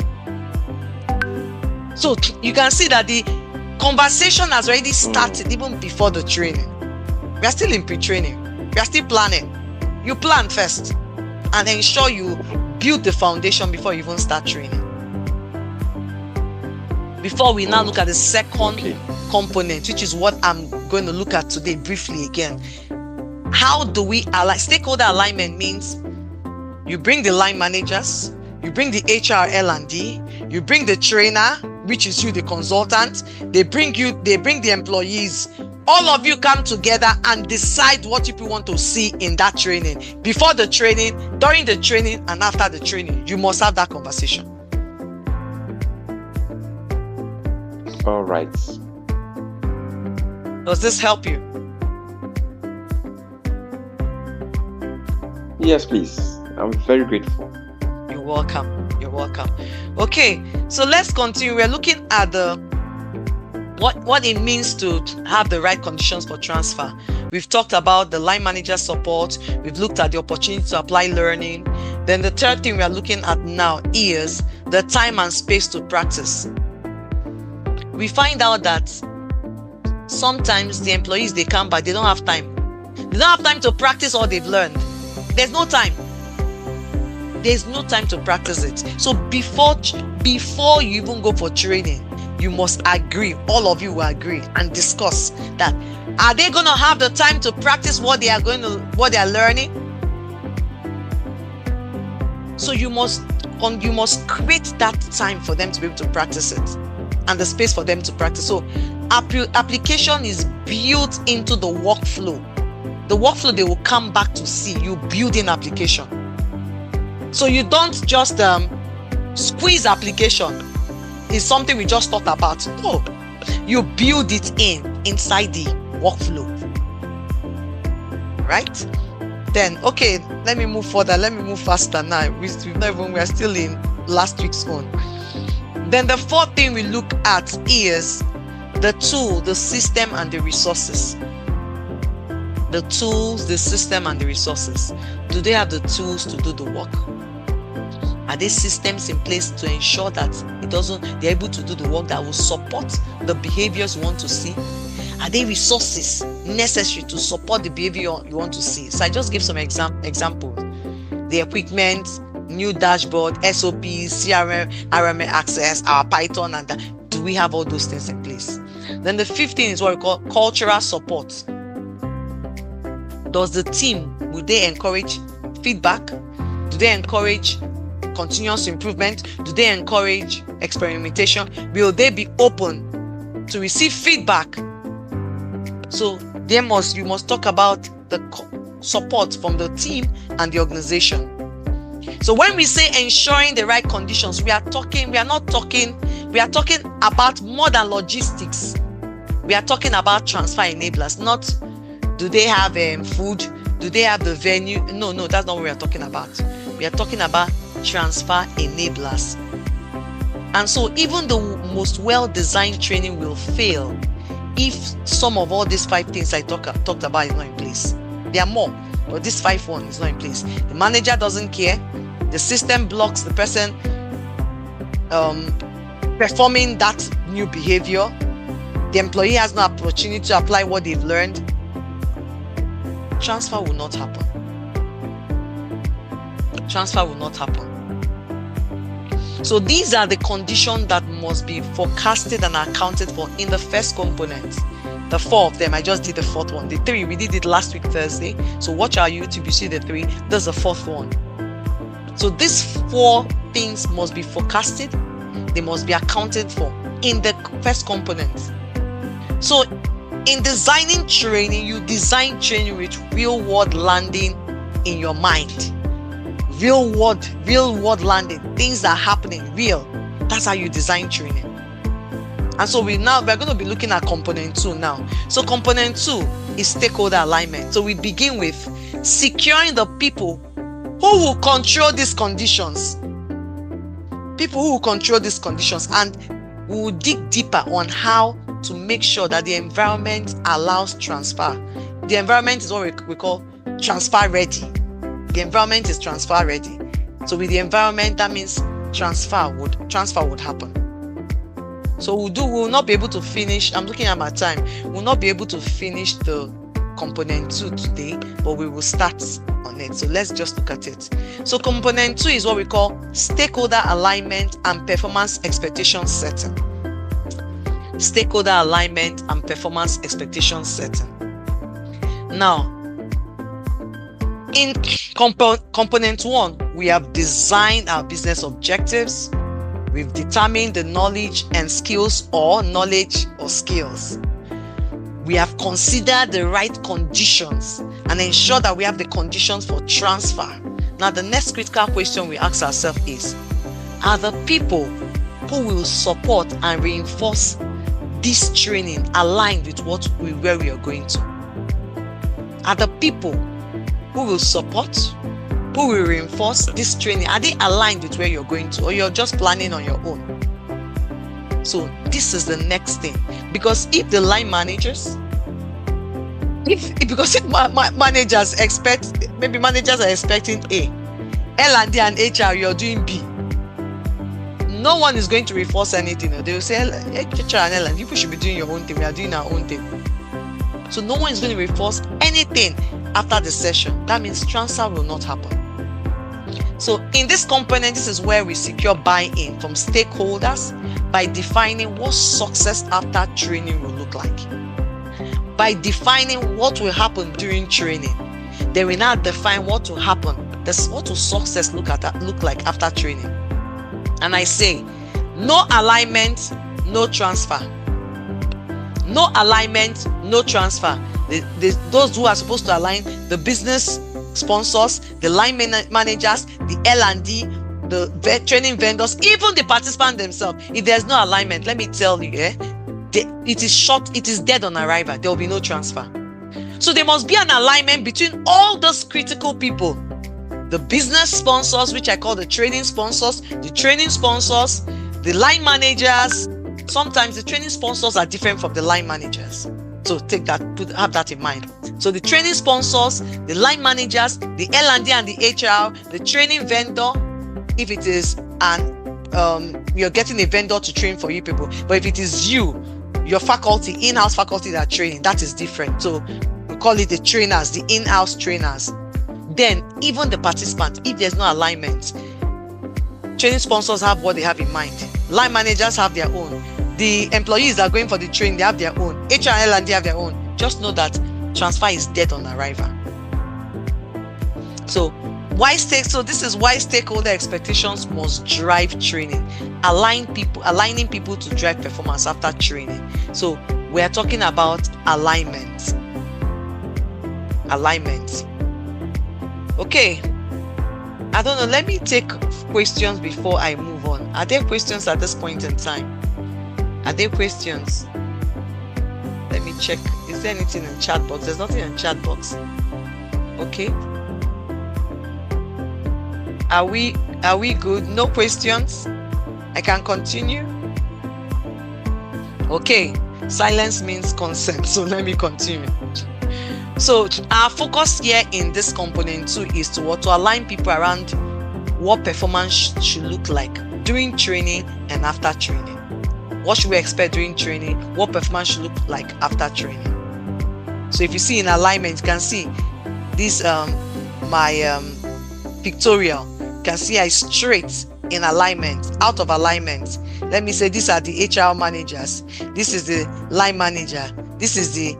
So you can see that the conversation has already started even before the training. We are still in pre-training. We are still planning. You plan first and ensure you build the foundation before you even start training. Before we now look at the second component, which is what I'm going to look at today briefly again. How do we align? Stakeholder alignment means you bring the line managers, you bring the HR L&D, you bring the trainer, which is you, the consultant. They bring the employees. All of you come together and decide what people want to see in that training. Before the training, during the training, and after the training, you must have that conversation. All right. Does this help you? Yes, please. I'm very grateful. You're welcome. Okay, so let's continue. We're looking at what it means to have the right conditions for transfer. We've talked about the line manager support. We've looked at the opportunity to apply learning. Then the third thing we are looking at now is the time and space to practice. We find out that sometimes the employees, they come back, they don't have time. They don't have time to practice all they've learned. There's no time. There's no time to practice it. So before you even go for training, you must agree, all of you will agree and discuss that. Are they going to have the time to practice what they are learning? So you must create that time for them to be able to practice it and the space for them to practice. So application is built into the workflow. The workflow they will come back to see you building application. So you don't just squeeze application. It's something we just thought about. No, you build it inside the workflow, right? Then, okay, let me move further. Let me move faster now. We are still in last week's own. Then the fourth thing we look at is the tool, the system, and the resources. The tools, the system, and the resources. Do they have the tools to do the work? Are there systems in place to ensure that they're able to do the work that will support the behaviors you want to see? Are there resources necessary to support the behavior you want to see? So I just give some examples. The equipment, new dashboard, SOPs, CRM, RMA access, our Python, and that. Do we have all those things in place? Then the fifth thing is what we call cultural support. Does the team, will they encourage feedback? Do they encourage continuous improvement? Do they encourage experimentation? Will they be open to receive feedback? So you must talk about the support from the team and the organization. So when we say ensuring the right conditions, we are talking about more than logistics. We are talking about transfer enablers, not do they have food? Do they have the venue? No, that's not what we are talking about. We are talking about transfer enablers. And so even the most well-designed training will fail if some of all these 5 things I talked about is not in place. There are more, but this 5th one is not in place. The manager doesn't care. The system blocks the person performing that new behavior. The employee has no opportunity to apply what they've learned. Transfer will not happen. Transfer will not happen. So these are the conditions that must be forecasted and accounted for in the first component. The 4 of them, I just did the 4th one. The 3, we did it last week Thursday. So watch our YouTube, you see the 3. There's the 4th one. So these 4 things must be forecasted. They must be accounted for in the first component. So in designing training, you design training with real world landing in your mind. Real world landing, things that are happening, real. That's how you design training. And so we're going to be looking at component 2 now. So component 2 is stakeholder alignment. So we begin with securing the people who will control these conditions. People who will control these conditions, and we will dig deeper on how to make sure that the environment allows transfer. The environment is what we call transfer ready. The environment is transfer ready. So with the environment, that means transfer would happen. So we will not be able to finish. I'm looking at my time. We'll not be able to finish the component 2 today, but we will start on it. So let's just look at it. So component 2 is what we call stakeholder alignment and performance expectation setting. Stakeholder alignment and performance expectation setting. Now, in component 1, we have designed our business objectives. We've determined the knowledge or skills. We have considered the right conditions and ensure that we have the conditions for transfer. Now, the next critical question we ask ourselves is, are the people who will support and reinforce this training aligned with where we are going to? Are the people who will support, who will reinforce this training, are they aligned with where you're going to, or you're just planning on your own? So this is the next thing, because if the line managers, managers expect, maybe managers are expecting A, L&D and HR, you're doing B. No one is going to reinforce anything. They will say, HR and L&D, people should be doing your own thing. We are doing our own thing. So no one is going to reinforce anything after the session. That means transfer will not happen. So in this component, this is where we secure buy-in from stakeholders by defining what success after training will look like. By defining what will happen during training, they will now define what will happen. What will success look like after training? And I say, no alignment, no transfer. No alignment, no transfer. Those who are supposed to align, the business sponsors, the line managers, the L&D, the training vendors, even the participants themselves. If there's no alignment, let me tell you, it is dead on arrival. There will be no transfer. So there must be an alignment between all those critical people. The business sponsors, which I call the training sponsors, the line managers. Sometimes the training sponsors are different from the line managers. So have that in mind. So the training sponsors, the line managers, the L&D and the HR, the training vendor, if it is you're getting a vendor to train for you people. But if it is your faculty, in-house faculty that are training, that is different. So we call it the trainers, the in-house trainers. Then even the participant, if there's no alignment, training sponsors have what they have in mind. Line managers have their own. The employees that are going for the training, they have their own. HR and L&D have their own. Just know that transfer is dead on arrival. So this is why stakeholder expectations must drive training. Aligning people to drive performance after training. So we are talking about alignment. Okay. I don't know. Let me take questions before I move on. Are there questions at this point in time? Are there questions? Let me check. Is there anything in chat box? There's nothing in chat box. Okay. Are we good? No questions? I can continue. Okay. Silence means consent. So let me continue. So our focus here in this component 2 is to align people around what performance should look like during training and after training. What should we expect during training? What performance should look like after training? So if you see in alignment, you can see this my pictorial. You can see I straight in alignment, out of alignment. Let me say these are the HR managers. This is the line manager. This is the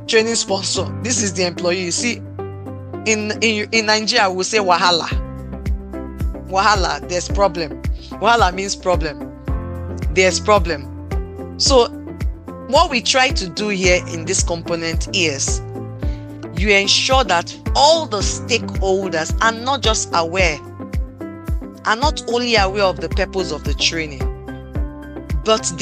training sponsor. This is the employee. You see, in Nigeria we say wahala. Wahala, there's problem. Wahala means problem. There's problem. So what we try to do here in this component is you ensure that all the stakeholders are not just aware, are not only aware of the purpose of the training, but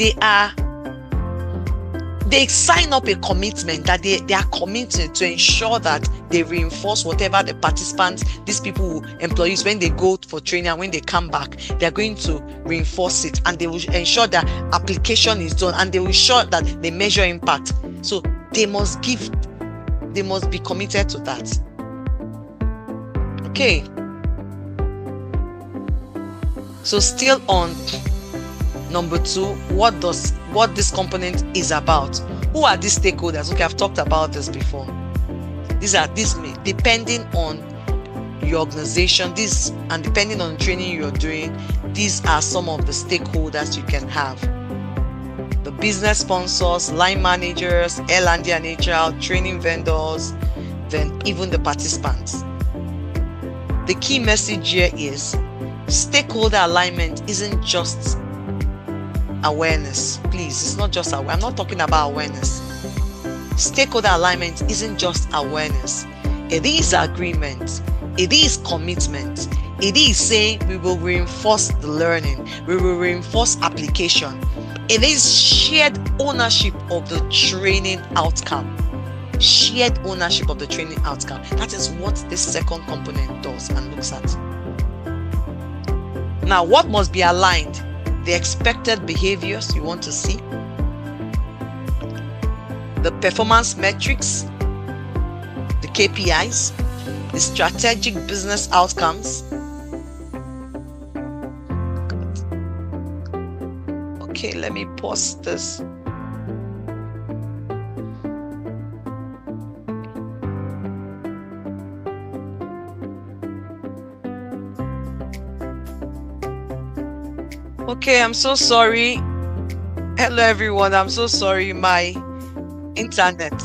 they sign up a commitment that they are committed to ensure that they reinforce whatever the participants, these people, employees, when they go for training and when they come back, they are going to reinforce it, and they will ensure that application is done, and they will ensure that they measure impact. So they must be committed to that. Okay. So still on number 2, what this component is about. Who are these stakeholders? Okay, I've talked about this before. These depending on your organization, and depending on the training you're doing, these are some of the stakeholders you can have. The business sponsors, line managers, L&D and HR, training vendors, then even the participants. The key message here is stakeholder alignment isn't just awareness. Please, it's not just awareness. I'm not talking about awareness. Stakeholder alignment isn't just awareness. It is agreement. It is commitment. It is saying we will reinforce the learning. We will reinforce application. It is shared ownership of the training outcome. Shared ownership of the training outcome. That is what this second component does and looks at. Now, what must be aligned? The expected behaviors you want to see, the performance metrics, the KPIs, the strategic business outcomes. Okay, let me pause this. Okay, I'm so sorry. Hello everyone, I'm so sorry. My internet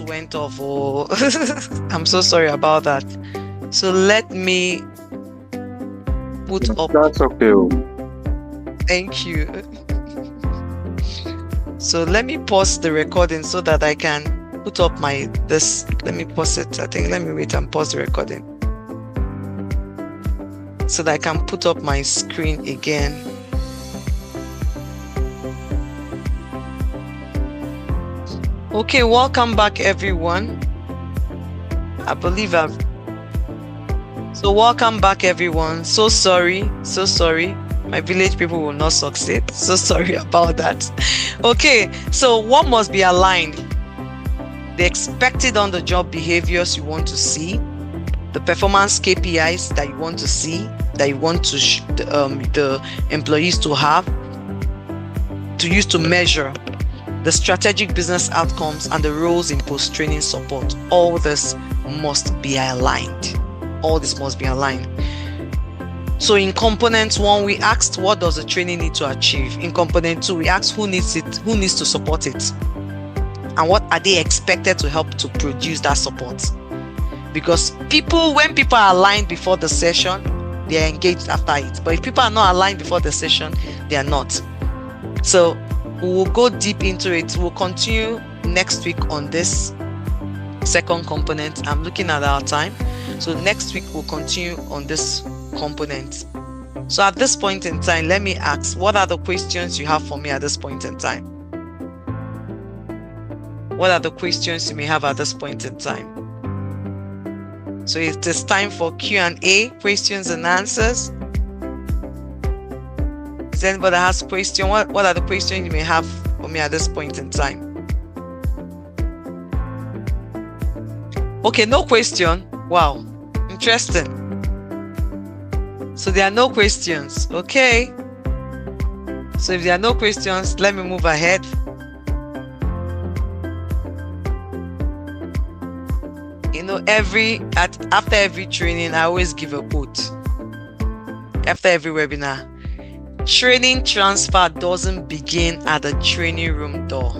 went off. Oh, I'm so sorry about that. So let me put up. That's okay. Thank you. So let me pause the recording so that I can put up let me pause it. Let me wait and pause the recording so that I can put up my screen again. Okay, welcome back, everyone. I believe So welcome back, everyone. So sorry. My village people will not succeed. So sorry about that. Okay, so what must be aligned? The expected on-the-job behaviors you want to see, the performance KPIs that you want to see, that you want to the employees to have, to use to measure the strategic business outcomes and the roles in post-training support. All this must be aligned. So in component 1, we asked what does the training need to achieve. In component 2, we asked who needs to support it, and what are they expected to help to produce that support. Because when people are aligned before the session, they are engaged after it. But if people are not aligned before the session, they are not. So we will go deep into it. We'll continue next week on this second component. I'm looking at our time. So next week we'll continue on this component. So at this point in time, let me ask, what are the questions you have for me at this point in time? What are the questions you may have at this point in time? So it is time for Q&A, questions and answers. Is there anybody that has a question? What are the questions you may have for me at this point in time? Okay, no question. Wow, interesting. So there are no questions. Okay. So if there are no questions, let me move ahead. After every training, I always give a quote. After every webinar, training transfer doesn't begin at the training room door.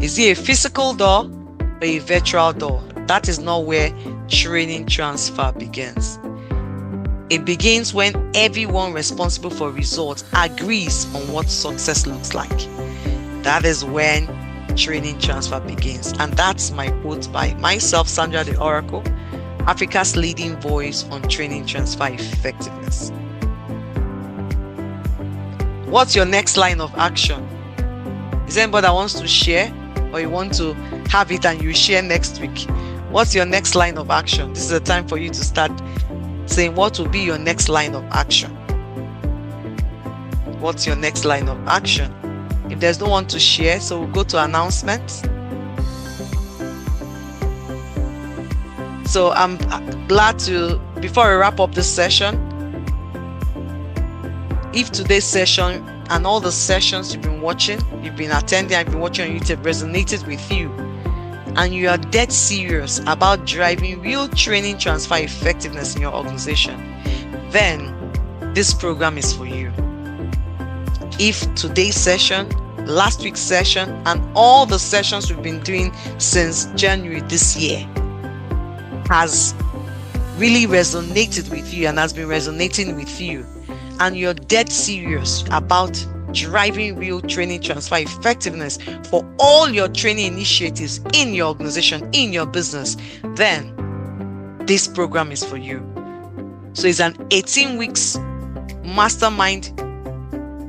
Is it a physical door or a virtual door? That is not where training transfer begins. It begins when everyone responsible for results agrees on what success looks like. That is when training transfer begins. And that's my quote by myself, Sandra the Oracle, Africa's leading voice on training transfer effectiveness. What's your next line of action? Is there anybody that wants to share, or you want to have it and you share next week? What's your next line of action? This is the time for you to start saying what will be your next line of action. What's your next line of action? If there's no one to share, so we'll go to announcements. So I'm glad to, before we wrap up this session, if today's session and all the sessions you've been watching, you've been attending, I've been watching on YouTube, resonated with you, and you are dead serious about driving real training transfer effectiveness in your organization, then this program is for you. If today's session, last week's session, and all the sessions we've been doing since January this year has really resonated with you and has been resonating with you, and you're dead serious about driving real training transfer effectiveness for all your training initiatives in your organization, in your business, then this program is for you. So it's an 18 weeks mastermind.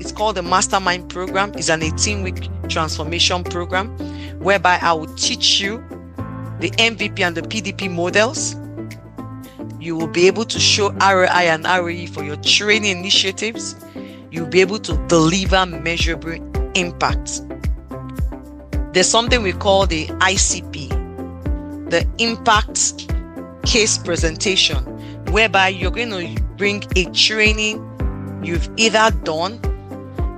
It's called the Mastermind Program. It's an 18-week transformation program whereby I will teach you the MVP and the PDP models. You will be able to show ROI and ROE for your training initiatives. You'll be able to deliver measurable impacts. There's something we call the ICP, the Impact Case Presentation, whereby you're going to bring a training you've either done,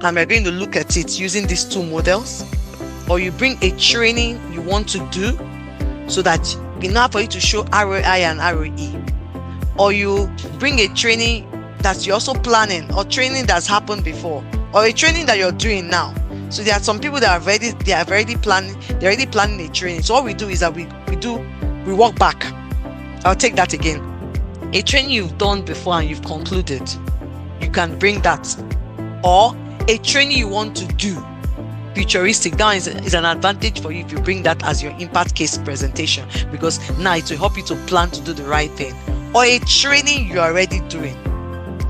and we're going to look at it using these two models, or you bring a training you want to do so that in order for you to show ROI and ROE, or you bring a training that you're also planning, or training that's happened before, or a training that you're doing now. So there are some people that are already planning a training. So what we do is that we walk back. I'll take that again. A training you've done before and you've concluded, you can bring that. Or a training you want to do, futuristic, now is an advantage for you if you bring that as your impact case presentation, because now it will help you to plan to do the right thing. Or a training you're already doing,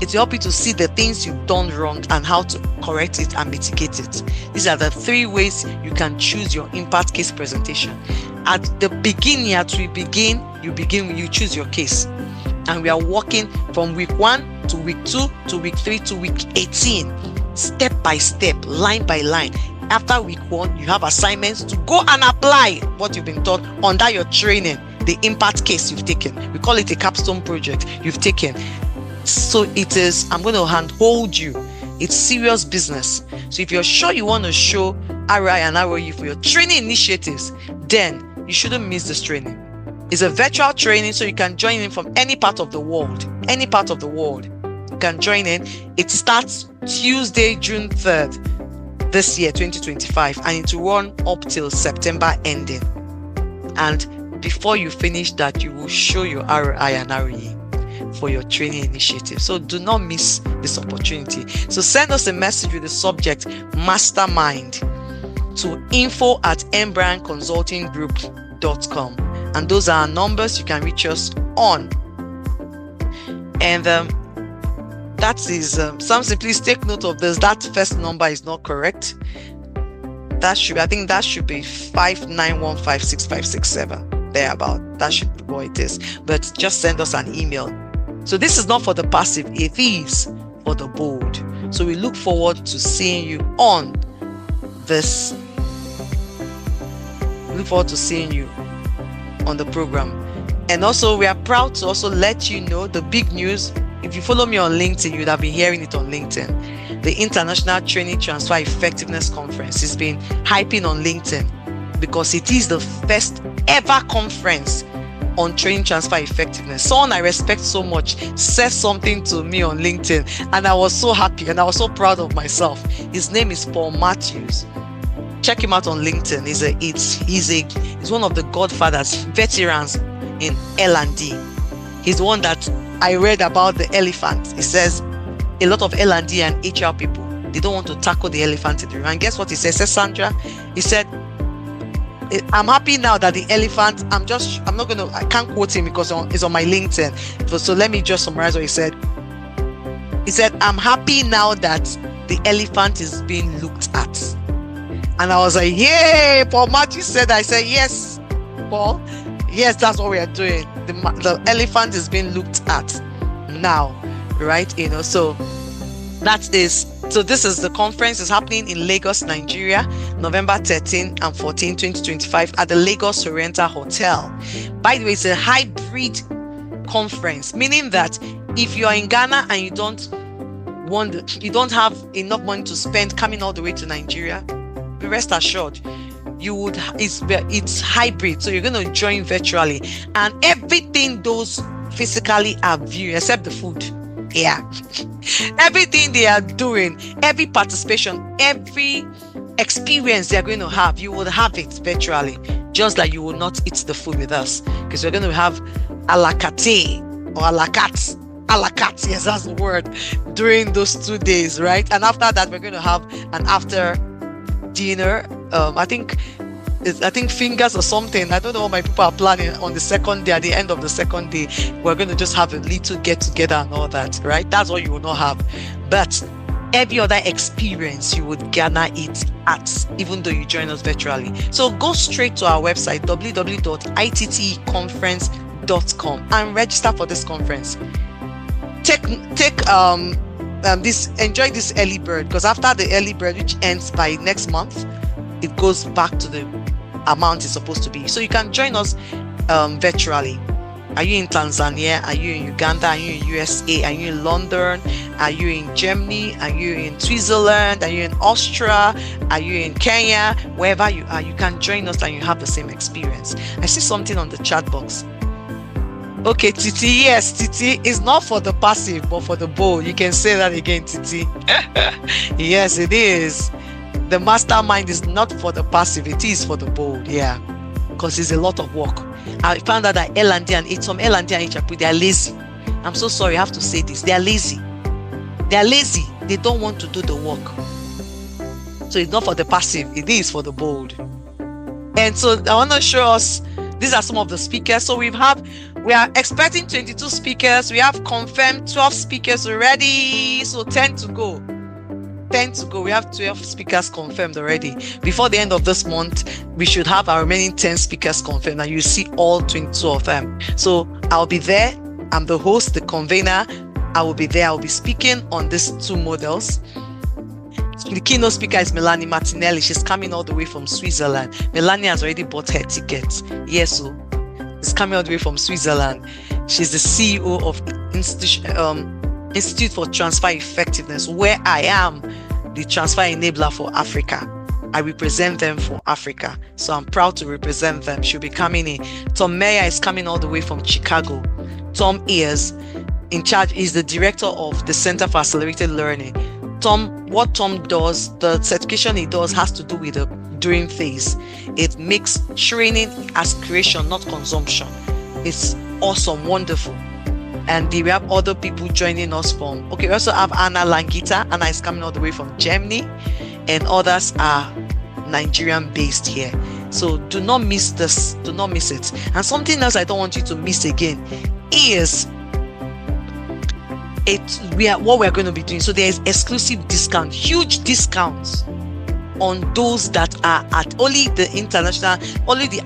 It will help you to see the things you've done wrong and how to correct it and mitigate it. These are the 3 ways you can choose your impact case presentation. At the beginning, you choose your case. And we are working from week 1 to week 2 to week 3 to week 18, step by step, line by line. After week 1, you have assignments to go and apply what you've been taught under your training, the impact case you've taken. We call it a capstone project you've taken. So it is, I'm going to handhold you. It's serious business. So if you're sure you want to show RI and ROE for your training initiatives, then you shouldn't miss this training. It's a virtual training, so you can join in from any part of the world. Any part of the world. You can join in. It starts Tuesday, June 3rd, this year, 2025, and it will run up till September ending. And before you finish that, you will show your RI and ROE for your training initiative. So do not miss this opportunity. So send us a message with the subject Mastermind to info@mbrandconsultinggroup.com, and those are our numbers. You can reach us on. And that is Samson, please take note of this. That first number is not correct. I think that should be 5915657. Thereabout. That should be what it is. But just send us an email. So this is not for the passive, it is for the bold. So we look forward to seeing you on this. We look forward to seeing you on the program. And also, we are proud to also let you know the big news. If you follow me on LinkedIn, you would have been hearing it on LinkedIn. The International Training Transfer Effectiveness Conference is being hyping on LinkedIn because it is the first ever conference on training transfer effectiveness. Someone I respect so much said something to me on LinkedIn, and I was so happy and I was so proud of myself. His name is Paul Matthews. Check him out on LinkedIn. He's one of the godfathers, veterans in L&D. He's the one that I read about the elephant. He says a lot of L&D and HR people, they don't want to tackle the elephant in the room. And guess what he says? Sandra, he said, I'm happy now that the elephant, I can't quote him because it's on my LinkedIn. So let me just summarize what he said. He said, I'm happy now that the elephant is being looked at. And I was like, yay, Paul Matthews said that. I said, yes, Paul, yes, that's what we are doing. The elephant is being looked at now, right? So this is the conference is happening in Lagos, Nigeria, November 13 and 14, 2025 at the Lagos Oriental Hotel. By the way, it's a hybrid conference, meaning that if you are in Ghana and you don't have enough money to spend coming all the way to Nigeria, be rest assured, it's hybrid. So you're going to join virtually, and everything those physically are viewing except the food. Yeah. Everything they are doing, every participation, every experience they're going to have, you will have it virtually, just like you will not eat the food with us, because we're going to have a la carte or a la carte, yes, that's the word, during those 2 days, right? And after that, we're going to have an after dinner. I think fingers or something. I don't know what my people are planning on the second day. At the end of the second day, we're going to just have a little get together and all that, right? That's what you will not have. But every other experience you would garner it at, even though you join us virtually. So go straight to our website, www.itteconference.com, and register for this conference. Enjoy this early bird, because after the early bird, which ends by next month, it goes back to the amount it's supposed to be. So you can join us virtually. Are you in Tanzania? Are you in Uganda? Are you in USA? Are you in London? Are you in Germany? Are you in Switzerland? Are you in Austria? Are you in Kenya? Wherever you are, you can join us and you have the same experience. I see something on the chat box. Okay, Titi, yes, Titi is not for the passive, but for the bold. You can say that again, Titi. Yes, it is. The mastermind is not for the passive, it is for the bold, yeah, because it's a lot of work. I found out that L&D and some L&D and HR, they are lazy. I'm so sorry, I have to say this. They are lazy. They are lazy. They don't want to do the work. So it's not for the passive, it is for the bold. And so I want to show us, these are some of the speakers. So we have We are expecting 22 speakers. We have confirmed 12 speakers already. So 10 to go. 10 to go. We have 12 speakers confirmed already. Before the end of this month, we should have our remaining 10 speakers confirmed, and you see all 22 of them. So I'll be there. I'm the host, the convener. I will be there. I'll be speaking on these 2 models. The keynote speaker is Melanie Martinelli. She's coming all the way from Switzerland. Melanie has already bought her ticket. Yes, so she's coming all the way from Switzerland. She's the CEO of Institute for Transfer Effectiveness, where I am the transfer enabler for Africa. I represent them for Africa. So I'm proud to represent them. She'll be coming in. Tom Meyer is coming all the way from Chicago. Tom is in charge, is the director of the Center for Accelerated Learning. What Tom does, the certification he does has to do with the doing phase. It makes training as creation, not consumption. It's awesome, wonderful. And we have other people joining us from, we also have Anna Langita. Anna is coming all the way from Germany, and others are Nigerian based here. So do not miss this, do not miss it. And something else I don't want you to miss again is what we're going to be doing. So there is exclusive discount, huge discounts on those that are at only the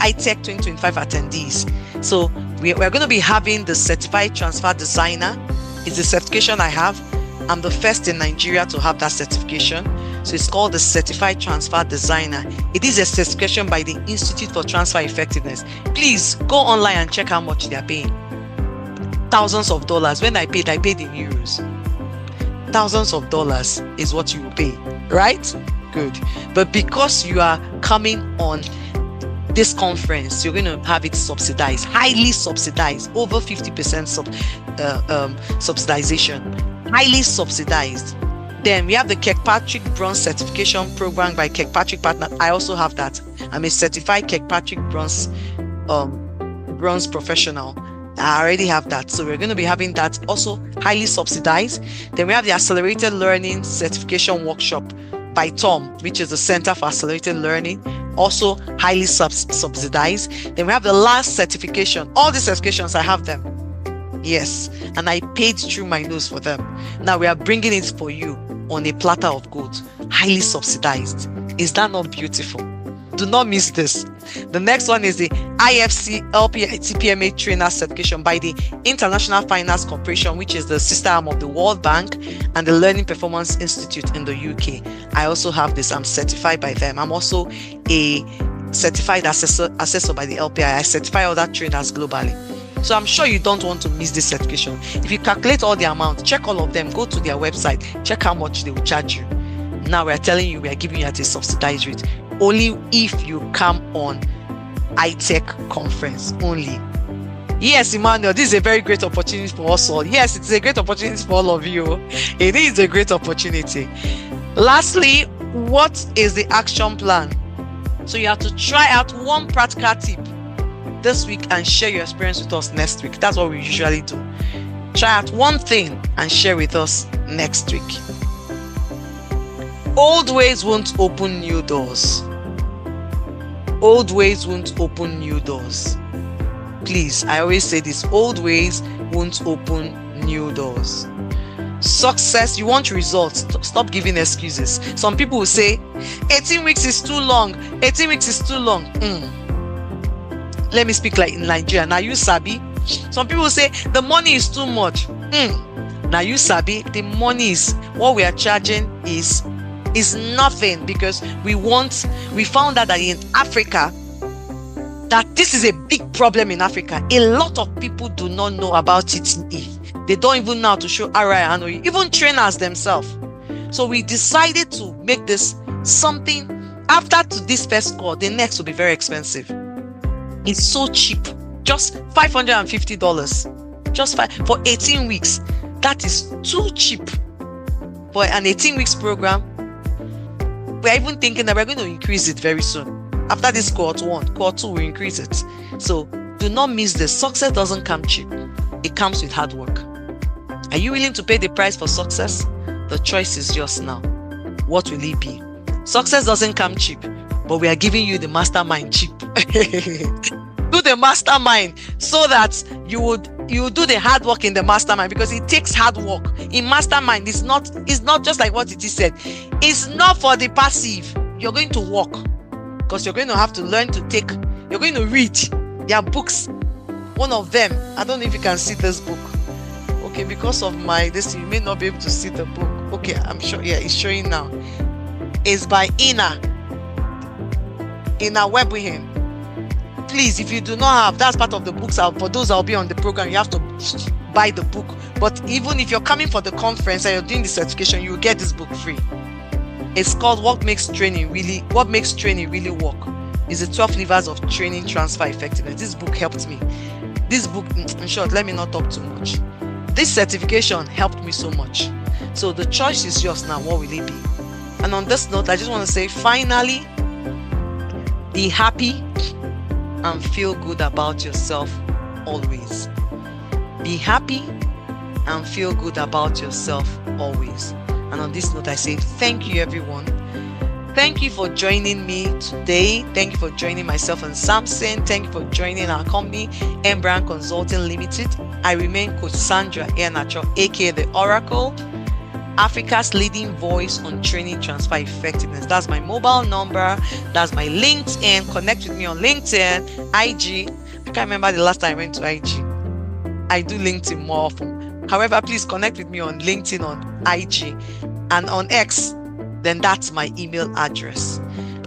ITech 2025 attendees. So we're going to be having the Certified Transfer Designer. It's a certification I have. I'm the first in Nigeria to have that certification. So it's called the Certified Transfer Designer. It is a certification by the Institute for Transfer Effectiveness. Please go online and check how much they're paying. Thousands of dollars. When I paid in euros. Thousands of dollars is what you will pay, right? Good. But because you are coming on this conference, you're going to have it subsidized, highly subsidized, over 50% subsidization, highly subsidized. Then we have the Kirkpatrick Bronze Certification Program by Kirkpatrick Partner. I also have that. I'm a certified Kirkpatrick Bronze professional. I already have that. So we're going to be having that also highly subsidized. Then we have the Accelerated Learning Certification Workshop by Tom, which is the Center for Accelerated Learning, also highly subsidized. Then we have the last certification. All the certifications, I have them. Yes. And I paid through my nose for them. Now we are bringing it for you on a platter of gold, highly subsidized. Is that not beautiful? Do not miss this. The next one is the IFC LPIT Trainer Certification by the International Finance Corporation, which is the sister arm of the World Bank and the Learning Performance Institute in the UK. I also have this. I'm certified by them. I'm also a certified assessor by the LPI. I certify other trainers globally. So I'm sure you don't want to miss this certification. If you calculate all the amount, check all of them, go to their website, check how much they will charge you. Now we're telling you, we are giving you at a subsidized rate. Only if you come on iTech conference only. Yes, Emmanuel, this is a very great opportunity for us all. Yes, it's a great opportunity for all of you. It is a great opportunity. Lastly, what is the action plan? So you have to try out one practical tip this week and share your experience with us next week. That's what we usually do. Try out one thing and share with us next week. Old ways won't open new doors. Old ways won't open new doors. Please, I always say this. Old ways won't open new doors. Success, you want results. Stop giving excuses. Some people will say, 18 weeks is too long. 18 weeks is too long. Let me speak like in Nigeria. Now you sabi. Some people will say, the money is too much. Now you sabi. The money is, what we are charging is nothing, because we found out that in Africa, that this is a big problem in Africa. A lot of people do not know about it. They don't even know how to show RI and OE, even trainers themselves. So we decided to make this something. After this first call, the next will be very expensive. It's so cheap, just $550, just for 18 weeks. That is too cheap for an 18 weeks program. We're even thinking that we're going to increase it very soon. After this cohort 1, cohort 2 will increase it. So do not miss this. Success doesn't come cheap. It comes with hard work. Are you willing to pay the price for success? The choice is yours now. What will it be? Success doesn't come cheap, but we are giving you the mastermind cheap. Do the mastermind so that you would do the hard work in the mastermind, because it takes hard work in mastermind. It's not just like what it is said. It's not for the passive. You're going to work, because you're going to have to learn to take. You're going to read their books. One of them, I don't know if you can see this book. Okay, because of this, you may not be able to see the book. Okay, I'm sure. Yeah, it's showing now. It's by Ina Webuhin. Please, if you do not have, that's part of the books. For those that will be on the program, you have to buy the book. But even if you're coming for the conference and you're doing the certification, you will get this book free. It's called What Makes Training Really Work. It's the 12 levers of training transfer effectiveness. This book helped me. This book, in short, let me not talk too much. This certification helped me so much. So the choice is yours now. What will it be? And on this note, I just want to say, finally, be happy and feel good about yourself always. Be happy and feel good about yourself always. And on this note, I say thank you, everyone. Thank you for joining me today. Thank you for joining myself and Samson. Thank you for joining our company, M-Brand Consulting Limited. I remain Coach Sandra Enacho, aka The Oracle, Africa's leading voice on training transfer effectiveness. That's my mobile number. That's my LinkedIn. Connect with me on LinkedIn, IG. I can't remember the last time I went to IG. I do LinkedIn more often. However, please connect with me on LinkedIn, on IG, and on X. Then that's my email address.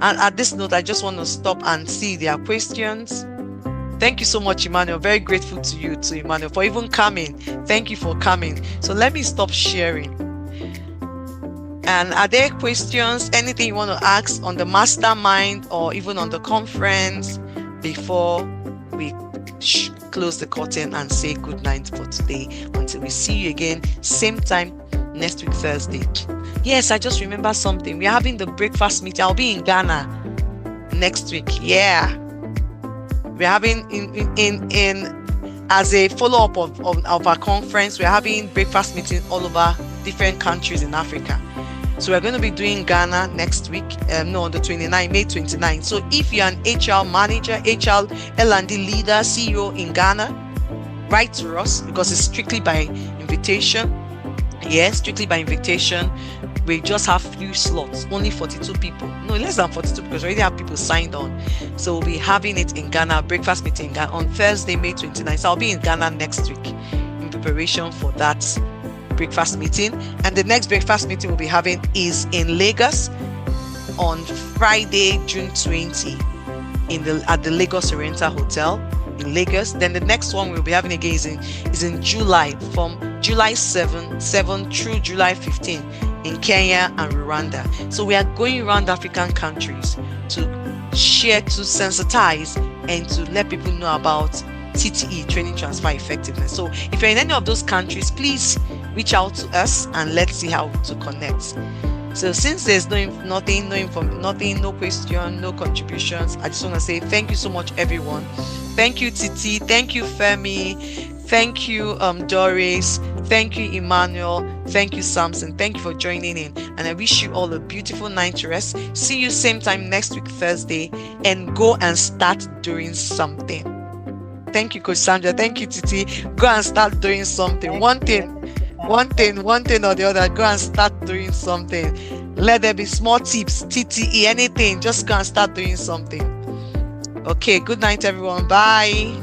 And at this note, I just want to stop and see their questions. Thank you so much, Emmanuel. Very grateful to you too, Emmanuel, for even coming. Thank you for coming. So let me stop sharing. And are there questions, anything you want to ask on the mastermind or even on the conference before we close the curtain and say good night for today until we see you again, same time next week, Thursday? Yes, I just remember something. We're having the breakfast meeting. I'll be in Ghana next week. Yeah. We're having in as a follow-up of our conference, we're having breakfast meetings all over different countries in Africa. So we're going to be doing Ghana next week, on the 29th, May 29th. So if you're an HR manager, HR L&D leader, CEO in Ghana, write to us, because it's strictly by invitation. Yes, strictly by invitation. We just have few slots, only 42 people. No, less than 42, because we already have people signed on. So we'll be having it in Ghana, breakfast meeting in Ghana on Thursday, May 29th. So I'll be in Ghana next week in preparation for that breakfast meeting. And the next breakfast meeting we'll be having is in Lagos on Friday, June 20 at the Lagos Oriental Hotel in Lagos. Then the next one we'll be having again is in July, from July 7 through July 15 in Kenya and Rwanda. So we are going around African countries to share, to sensitize, and to let people know about TTE, training transfer effectiveness. So if you're in any of those countries, please reach out to us and let's see how to connect. So since there's no question, no contributions, I just want to say thank you so much, everyone. Thank you, Titi. Thank you, Femi. Thank you, Doris. Thank you, Emmanuel. Thank you, Samson. Thank you for joining in. And I wish you all a beautiful night rest. See you same time next week, Thursday. And go and start doing something. Thank you, Coach Sandra. Thank you, Titi. Go and start doing something. One thing or the other. Go and start doing something. Let there be small tips, TTE, anything. Just go and start doing something. Okay, good night, everyone. Bye.